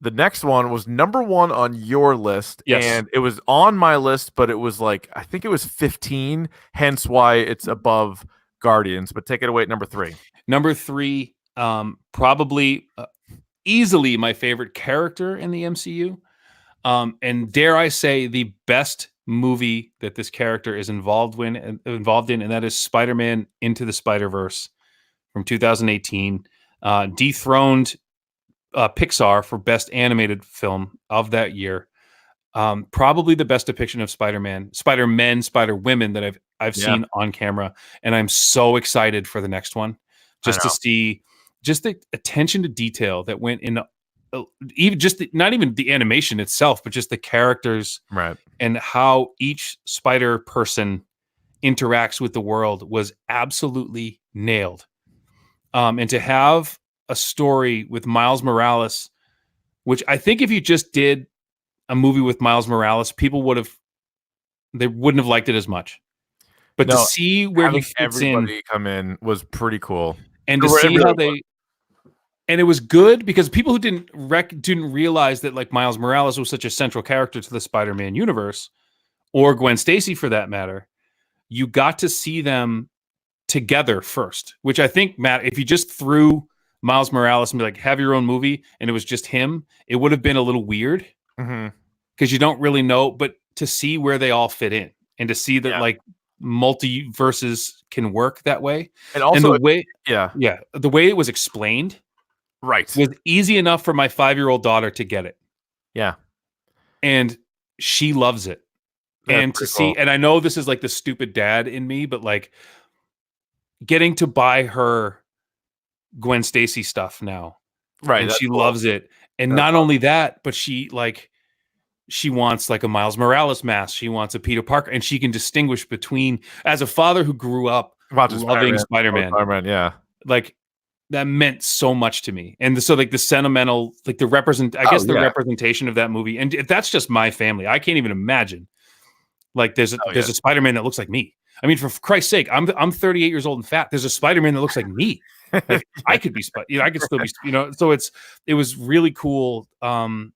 the next one was number one on your list, Yes, and it was on my list, but it was like, I think it was 15, hence why it's above Guardians. But take it away at number three. number 3, probably easily my favorite character in the MCU. And dare I say, the best movie that this character is involved in, and that is Spider-Man Into the Spider-Verse from 2018. Dethroned Pixar for best animated film of that year. Probably the best depiction of Spider-Man, Spider-Men, Spider-Women that I've Yeah, seen on camera, and I'm so excited for the next one, I just to know. see just the attention to detail that went in, even just not even the animation itself, but just the characters Right. and how each spider person interacts with the world was absolutely nailed. And to have a story with Miles Morales, which I think if you just did a movie with Miles Morales, they wouldn't have liked it as much. But to No, see where he having fits in, everybody come in was pretty cool. and It to see really how was. and it was good because people who didn't realize that like Miles Morales was such a central character to the Spider-Man universe, or Gwen Stacy for that matter, you got to see them together first, which I think, Matt, if you just threw Miles Morales and be like, have your own movie, and it was just him, it would have been a little weird Mhm. because you don't really know. But to see where they all fit in and to see that Yeah. like multiverses can work that way, And and also, yeah, the way it was explained right. was easy enough for my 5-year-old daughter to get it, Yeah, and she loves it. that's And to pretty see, cool. and I know this is like the stupid dad in me, but like getting to buy her Gwen Stacy stuff now, Right, and that's she cool. loves it. And That's not awesome. only that, but she wants like a Miles Morales mask. She wants a Peter Parker, and she can distinguish between, as a father who grew up Watching loving Spider-Man. Oh, Spider-Man, Spider-Man, yeah. like that meant so much to me. And so like the sentimental, like I Oh, guess the yeah. representation of that movie. And if that's just my family, I can't even imagine. Like Oh, yeah. there's a Spider-Man that looks like me. I mean, for Christ's sake, I'm 38 years old and fat. There's a Spider-Man that looks like me. Like I could be, I could still be, So it was really cool, and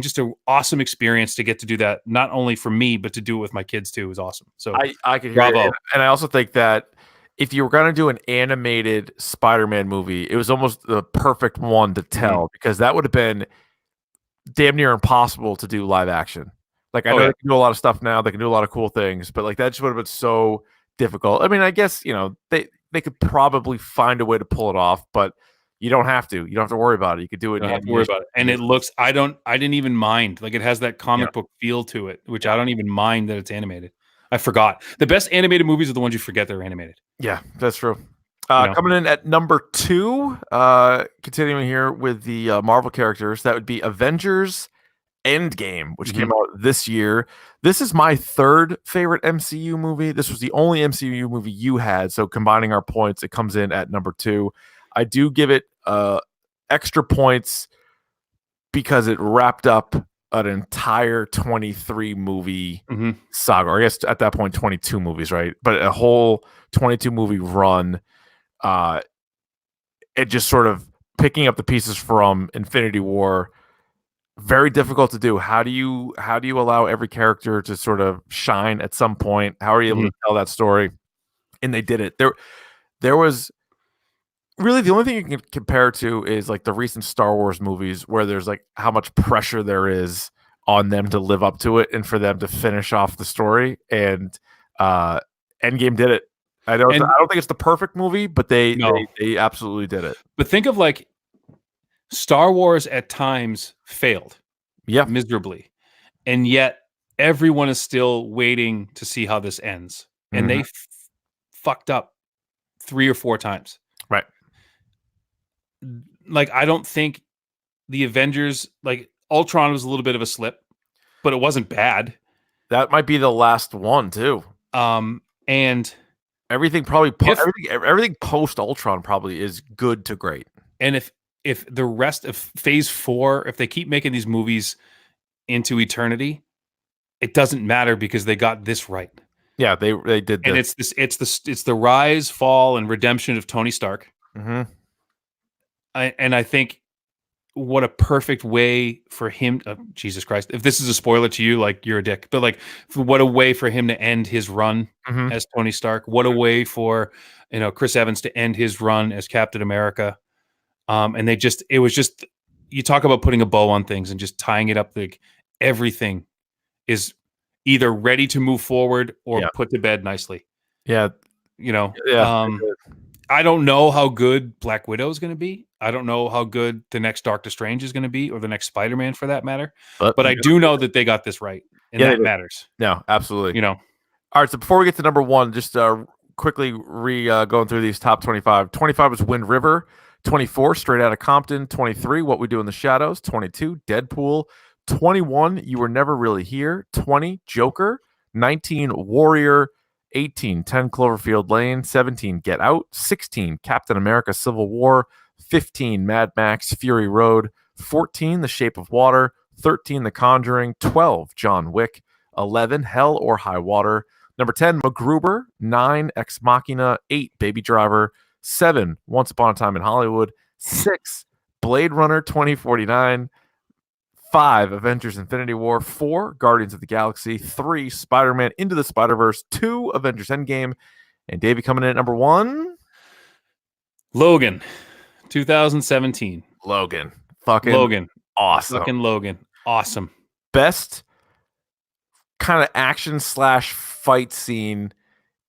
just an awesome experience to get to do that. Not only for me, but to do it with my kids too was awesome. So I could hear you, bravo. and I also think that if you were gonna do an animated Spider-Man movie, it was almost the perfect one to Mhm. tell because that would have been damn near impossible to do live action. Like, I Oh know yeah, they can do a lot of stuff now, they can do a lot of cool things, but, like, that just would have been so difficult. I mean, I guess, they could probably find a way to pull it off, but you don't have to. You don't have to worry about it. You could do it you in don't have to worry animation. about it. And it looks, I didn't even mind. Like it has that Yeah, comic book feel to it, which yeah, I don't even mind that it's animated. I forgot. The best animated movies are the ones you forget they're animated. yeah, that's true. You know, Coming in at number 2, continuing here with the, Marvel characters, that would be Avengers Endgame, which came Mhm. out this year. This is my third favorite MCU movie. This was the only MCU movie you had, so combining our points, it comes in at number 2. I do give it extra points because it wrapped up an entire 23 movie Mhm. saga, or I guess at that point 22 movies, right? But a whole 22 movie run. Uh, it just sort of picking up the pieces from Infinity War, very difficult to do. How do you allow every character to sort of shine at some point? How are you able Mhm. to tell that story? And they did it. There was really the only thing you can compare to is like the recent Star Wars movies where there's like how much pressure there is on them to live up to it and for them to finish off the story. And uh Endgame did it. And I don't think it's the perfect movie, but they no, they they absolutely did it. but think of like Star Wars at times failed Yeah. miserably, and yet everyone is still waiting to see how this ends. And Mhm. they fucked up 3 or 4 times. Right. Like I don't think the Avengers, like Ultron was a little bit of a slip, but it wasn't bad. That might be the last one too. And Everything probably If everything post Ultron probably is good to great. and if the rest of Phase 4, if they keep making these movies into eternity, it doesn't matter because they got this right. Yeah, they did And this. it's the rise, fall, and redemption of Tony Stark. Mm-hmm. And I think what a perfect way for him. Jesus Christ! If this is a spoiler to you, like you're a dick. But like, what a way for him to end his run Mm-hmm. as Tony Stark. What a way for Chris Evans to end his run as Captain America. And it was just, you talk about putting a bow on things and just tying it up. Like everything is either ready to move forward or Yeah. put to bed nicely. Yeah. You know, Yeah. I don't know how good Black Widow is going to be. I don't know how good the next Doctor Strange is going to be, or the next Spider-Man for that matter. But I do know that they got this right, and Yeah, that matters. No, absolutely. You know, All right, so before we get to number one, just quickly going through these top 25. 25 was Wind River. 24, Straight Outta Compton. 23, What We Do in the Shadows. 22, Deadpool. 21, You Were Never Really Here. 20, Joker. 19, Warrior. 18, 10 Cloverfield Lane. 17, Get Out. 16, Captain America Civil War. 15, Mad Max Fury Road. 14, The Shape of Water. 13, The Conjuring. 12, John Wick. 11, Hell or High Water. Number 10, MacGruber. 9, Ex Machina. 8, Baby Driver. 7, Once Upon a Time in Hollywood. 6, Blade Runner 2049. 5, Avengers Infinity War. 4, Guardians of the Galaxy. 3, Spider-Man Into the Spider-Verse. 2, Avengers Endgame. And Davey coming in at number 1. Logan, 2017. Logan. Fucking Logan. awesome. Fucking Logan. Awesome. Best kind of action / fight scene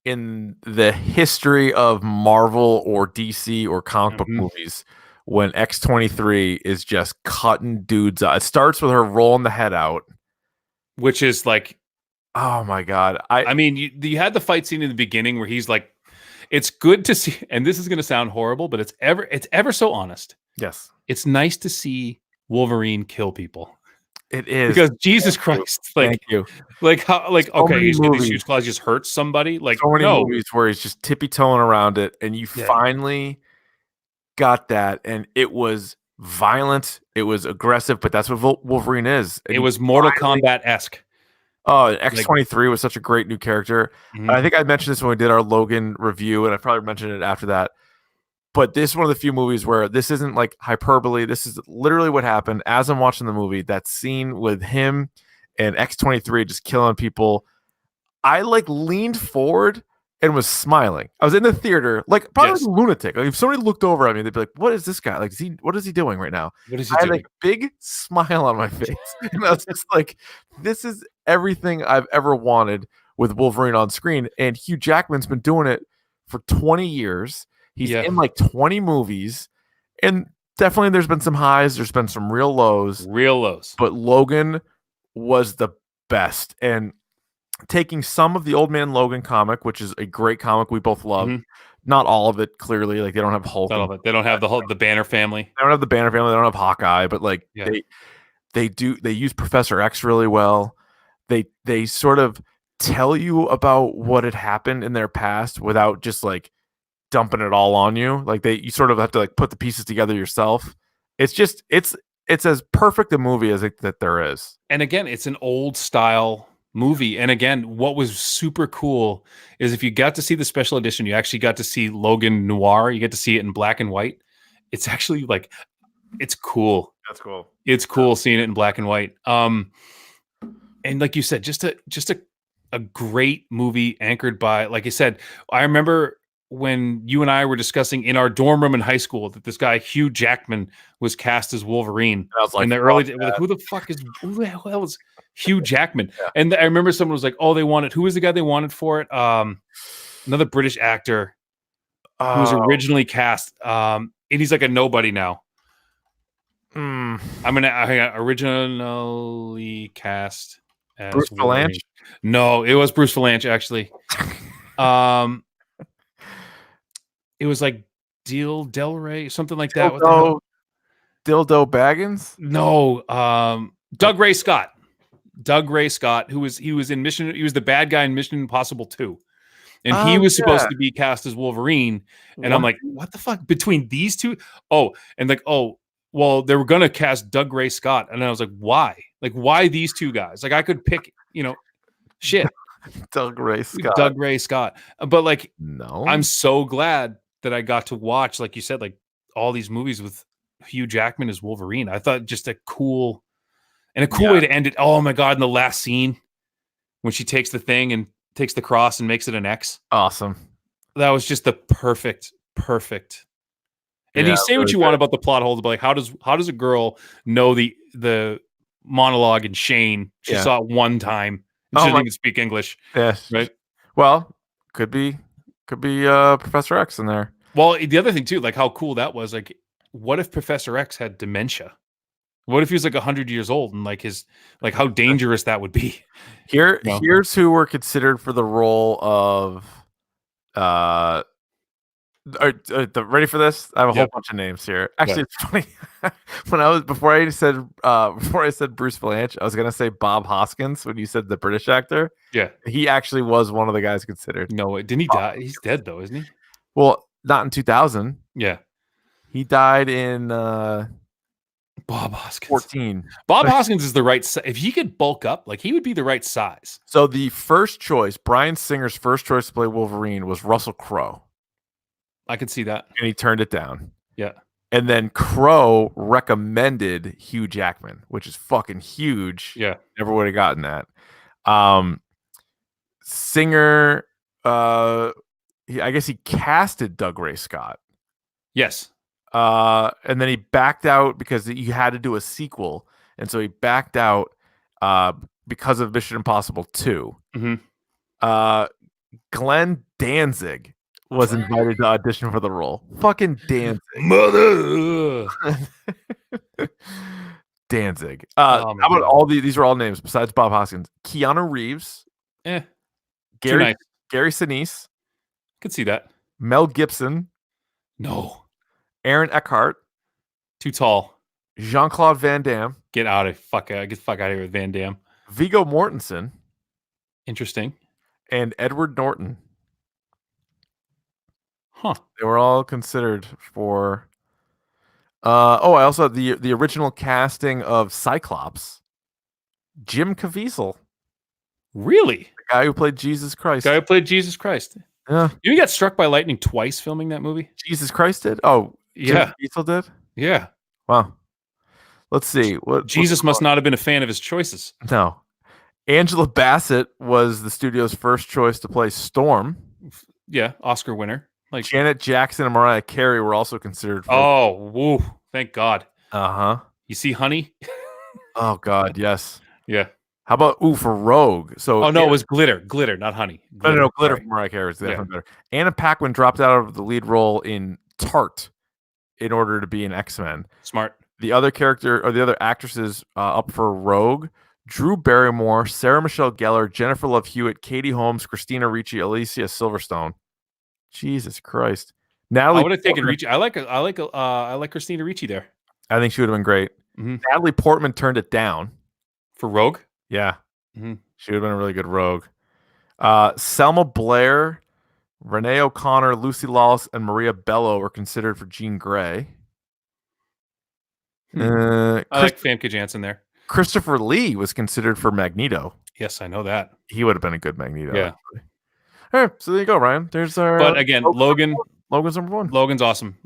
in the history of Marvel or DC or comic book movies, when X-23 is just cutting dudes out. It starts with her rolling the head out, which is like, oh my god. I mean, you had the fight scene in the beginning where he's like, it's good to see, and this is going to sound horrible, but it's ever so honest. Yes, it's nice to see Wolverine kill people. It is, because Jesus Christ, like, thank you. Like how, like, so okay, he's got these huge claws, just hurts somebody. Like, so many movies where he's just tippy-toeing around it, and you finally got that, and it was violent, it was aggressive, but that's what Wolverine is. And it was Mortal Kombat-esque. Oh, X-23 was such a great new character. I think I mentioned this when we did our Logan review, and I probably mentioned it after that. But this is one of the few movies where this isn't like hyperbole. This is literally what happened as I'm watching the movie. That scene with him and X-23 just killing people. I like leaned forward and was smiling. I was in the theater, like probably like a lunatic. Like if somebody looked over at me, they'd be like, "What is this guy? Like, what is he doing right now?" What is he doing? I had a big smile on my face, and I was just like, "This is everything I've ever wanted with Wolverine on screen." And Hugh Jackman's been doing it for 20 years. He's in like 20 movies, and definitely there's been some highs. There's been some real lows. But Logan was the best. And taking some of the Old Man Logan comic, which is a great comic we both love, not all of it, clearly. Like they don't have Hulk. Not all of it. They don't have the Banner family. They don't have the Banner family. They don't have Hawkeye. But like they use Professor X really well. They sort of tell you about what had happened in their past without just like dumping it all on you. Like you sort of have to like put the pieces together yourself. It's just it's as perfect a movie as that there is. And again, it's an old style movie. And again, what was super cool is if you got to see the special edition, you actually got to see Logan Noir. You get to see it in black and white. It's actually like, it's cool. That's cool. It's cool seeing it in black and white. And like you said, just a great movie anchored by, like I said, I remember when you and I were discussing in our dorm room in high school that this guy Hugh Jackman was cast as Wolverine. I was like, in the early days, like, who the hell is Hugh Jackman? Yeah. And I remember someone was like, "Oh, who was the guy they wanted for it? Another British actor who was originally cast. And he's like a nobody now. I'm gonna originally cast as Bruce Valanche. No, it was Bruce Valanche actually. It was like Del Rey, something like that. Dildo Baggins? No, Doug Ray Scott. Doug Ray Scott, he was in Mission. He was the bad guy in Mission Impossible 2. and he was Yeah. supposed to be cast as Wolverine. And I'm What? like, what the fuck between these two? Oh, and like, oh, well, they were gonna cast Doug Ray Scott, and I was like, why? Like, why these two guys? Like, I could pick, shit, Doug Ray Scott. Doug Ray Scott, but like, No. I'm so glad that I got to watch, like you said, like all these movies with Hugh Jackman as Wolverine. I thought just a cool way to end it. Oh my god! In the last scene when she takes the thing and takes the cross and makes it an X. Awesome. That was just the perfect. And Yeah, you say what really you want about the plot holes, but like, how does a girl know the monologue in Shane? She Yeah. saw it one time and she doesn't even speak English, Yes. right? Well, could be Professor X in there. Well, the other thing too, like how cool that was. Like, what if Professor X had dementia? What if he was like 100 years old and like how dangerous that would be? Here's who were considered for the role of ready for this? I have a whole bunch of names here. Actually, it's funny. Before I said Bruce Valanche, I was gonna say Bob Hoskins when you said the British actor. Yeah. He actually was one of the guys considered. No, didn't he die? He's dead though, isn't he? Well, not in 2000. Yeah. He died in Bob Hoskins. 14. Bob Hoskins is the right size. If he could bulk up, like he would be the right size. So the first choice, Bryan Singer's first choice to play Wolverine was Russell Crowe. I could see that. And he turned it down. Yeah. And then Crowe recommended Hugh Jackman, which is fucking huge. Yeah. Never would have gotten that. Singer, I guess he casted Doug Ray Scott. Yes. And then he backed out because you had to do a sequel. And so he backed out because of Mission Impossible 2. Mm-hmm. Glenn Danzig was invited to audition for the role. Fucking Danzig. Mother. Danzig. How about all these are all names besides Bob Hoskins? Keanu Reeves. Gary Sinise. Could see that. Mel Gibson. No. Aaron Eckhart. Too tall. Jean-Claude Van Damme. Get out of here with Van Damme. Viggo Mortensen. Interesting. And Edward Norton. Huh. They were all considered for I also had the original casting of Cyclops. Jim Caviezel. Really? The guy who played Jesus Christ. Yeah. You got struck by lightning twice filming that movie? Jesus Christ did? Oh, yeah. Jim Caviezel did? Yeah. Wow. Let's see. Jesus must not have been a fan of his choices. No. Angela Bassett was the studio's first choice to play Storm. Yeah, Oscar winner. Like Janet Jackson and Mariah Carey were also considered for woo. Thank God. Uh-huh. You see Honey? Oh God, yes. Yeah. How about for Rogue? So it was Glitter, not Honey. Glitter from Mariah Carey is definitely better. Anna Paquin dropped out of the lead role in Tart in order to be an X-Men. Smart. The other character or the other actresses up for Rogue: Drew Barrymore, Sarah Michelle Gellar, Jennifer Love Hewitt, Katie Holmes, Christina Ricci, Alicia Silverstone. Jesus Christ! Natalie, I would have taken Ricci. I like Christina Ricci there. I think she would have been great. Mm-hmm. Natalie Portman turned it down for Rogue. Yeah, mm-hmm. She would have been a really good Rogue. Selma Blair, Renee O'Connor, Lucy Lawless, and Maria Bello were considered for Jean Grey. I like Famke Janssen there. Christopher Lee was considered for Magneto. Yes, I know that. He would have been a good Magneto. Yeah. Actually. All right, so there you go, Ryan. There's our. But again, Logan's number one. Logan's awesome.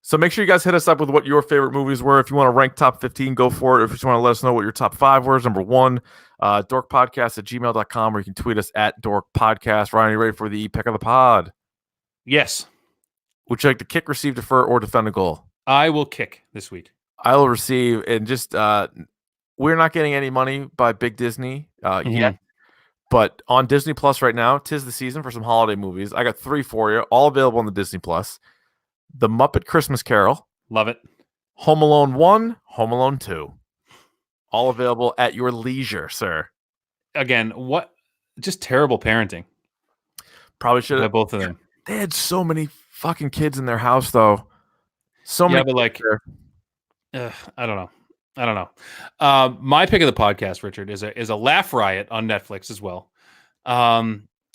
So make sure you guys hit us up with what your favorite movies were. If you want to rank top 15, go for it. If you just want to let us know what your top 5 were, number 1, dorkpodcast@gmail.com, or you can tweet us at dorkpodcast. Ryan, are you ready for the pick of the pod? Yes. Would you like to kick, receive, defer, or defend a goal? I will kick this week. I will receive, and just we're not getting any money by Big Disney yet. But on Disney Plus right now, 'tis the season for some holiday movies. I got 3 for you, all available on the Disney Plus. The Muppet Christmas Carol. Love it. Home Alone 1, Home Alone 2. All available at your leisure, sir. Again, what? Just terrible parenting. Probably should have. Both of them. They had so many fucking kids in their house, though. So many. But like, I don't know. My pick of the podcast, Richard, is a laugh riot on Netflix as well.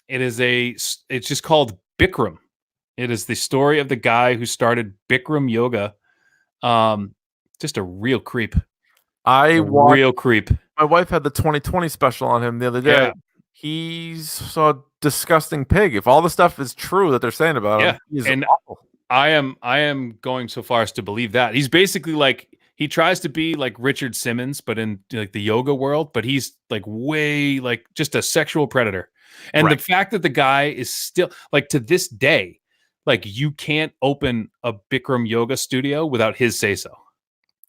It's just called Bikram. It is the story of the guy who started Bikram yoga. Just a real creep. I A watched. real creep. My wife had the 2020 special on him the other day. Yeah. He's a disgusting pig. If all the stuff is true that they're saying about him, Yeah. he's And awful. I am going so far as to believe that. He's basically like he tries to be like Richard Simmons, but in like the yoga world, but he's like way like just a sexual predator. And the Right. fact that the guy is still like to this day, like you can't open a Bikram yoga studio without his say so.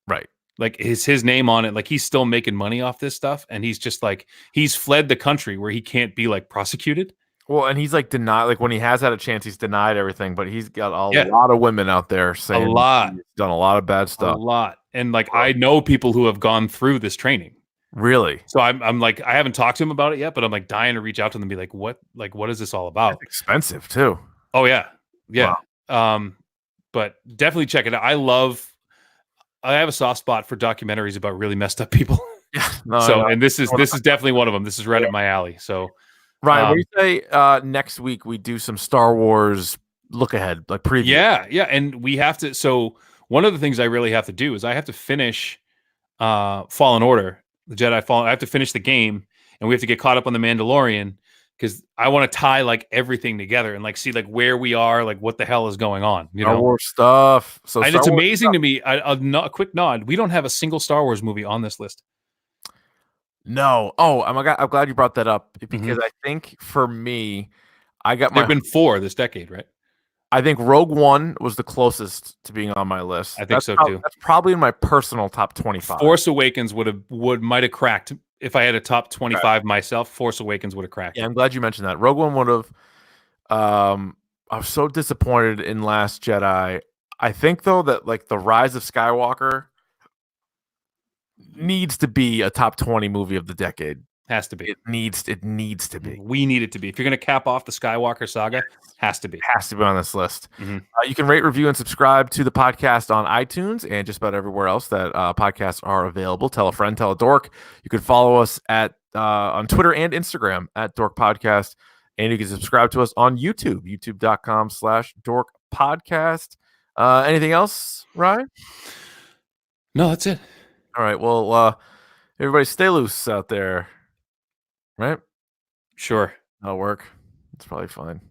Right. Like his name on it. Like he's still making money off this stuff. And he's just like he's fled the country where he can't be like prosecuted. Well, and he's like denied. Like when he has had a chance, he's denied everything. But he's got a Yeah. lot of women out there A saying lot. he's done a lot of bad A stuff. lot. And like I know people who have gone through this training. Really? So I'm like I haven't talked to him about it yet, but I'm like dying to reach out to them and be like, what is this all about? It's expensive too. Oh yeah. Yeah. Wow. But definitely check it out. I have a soft spot for documentaries about really messed up people. Yeah. No, So and this is definitely one of them. This is right up my alley. So Ryan, what do you say next week we do some Star Wars look ahead, like preview? Yeah. And we have to. So one of the things I really have to do is I have to finish Fallen Order, the Jedi Fallen. I have to finish the game, and we have to get caught up on the Mandalorian because I want to tie like everything together and like see like where we are, like what the hell is going on. You Star know, Wars stuff. So and Star it's Wars amazing stuff. to me. A quick nod. We don't have a single Star Wars movie on this list. No. Oh, I'm glad you brought that up because I think for me, There've been 4 this decade, right? I think Rogue One was the closest to being on my list. I think so too. That's probably in my personal top 25. Force Awakens might have cracked if I had a top 25 myself. Force Awakens would have cracked. Yeah, I'm glad you mentioned that. Rogue One would have. I was so disappointed in Last Jedi. I think though that like the Rise of Skywalker needs to be a top 20 movie of the decade. Has to be. It needs to be. We need it to be. If you're going to cap off the Skywalker saga, has to be. Has to be on this list. You can rate, review, and subscribe to the podcast on iTunes and just about everywhere else that podcasts are available. Tell a friend, tell a dork. You can follow us at on Twitter and Instagram at Dork Podcast. And you can subscribe to us on YouTube, youtube.com/Dork Podcast. Anything else, Ryan? No, that's it. All right. Well, everybody stay loose out there. Right? Sure. That'll work. It's probably fine.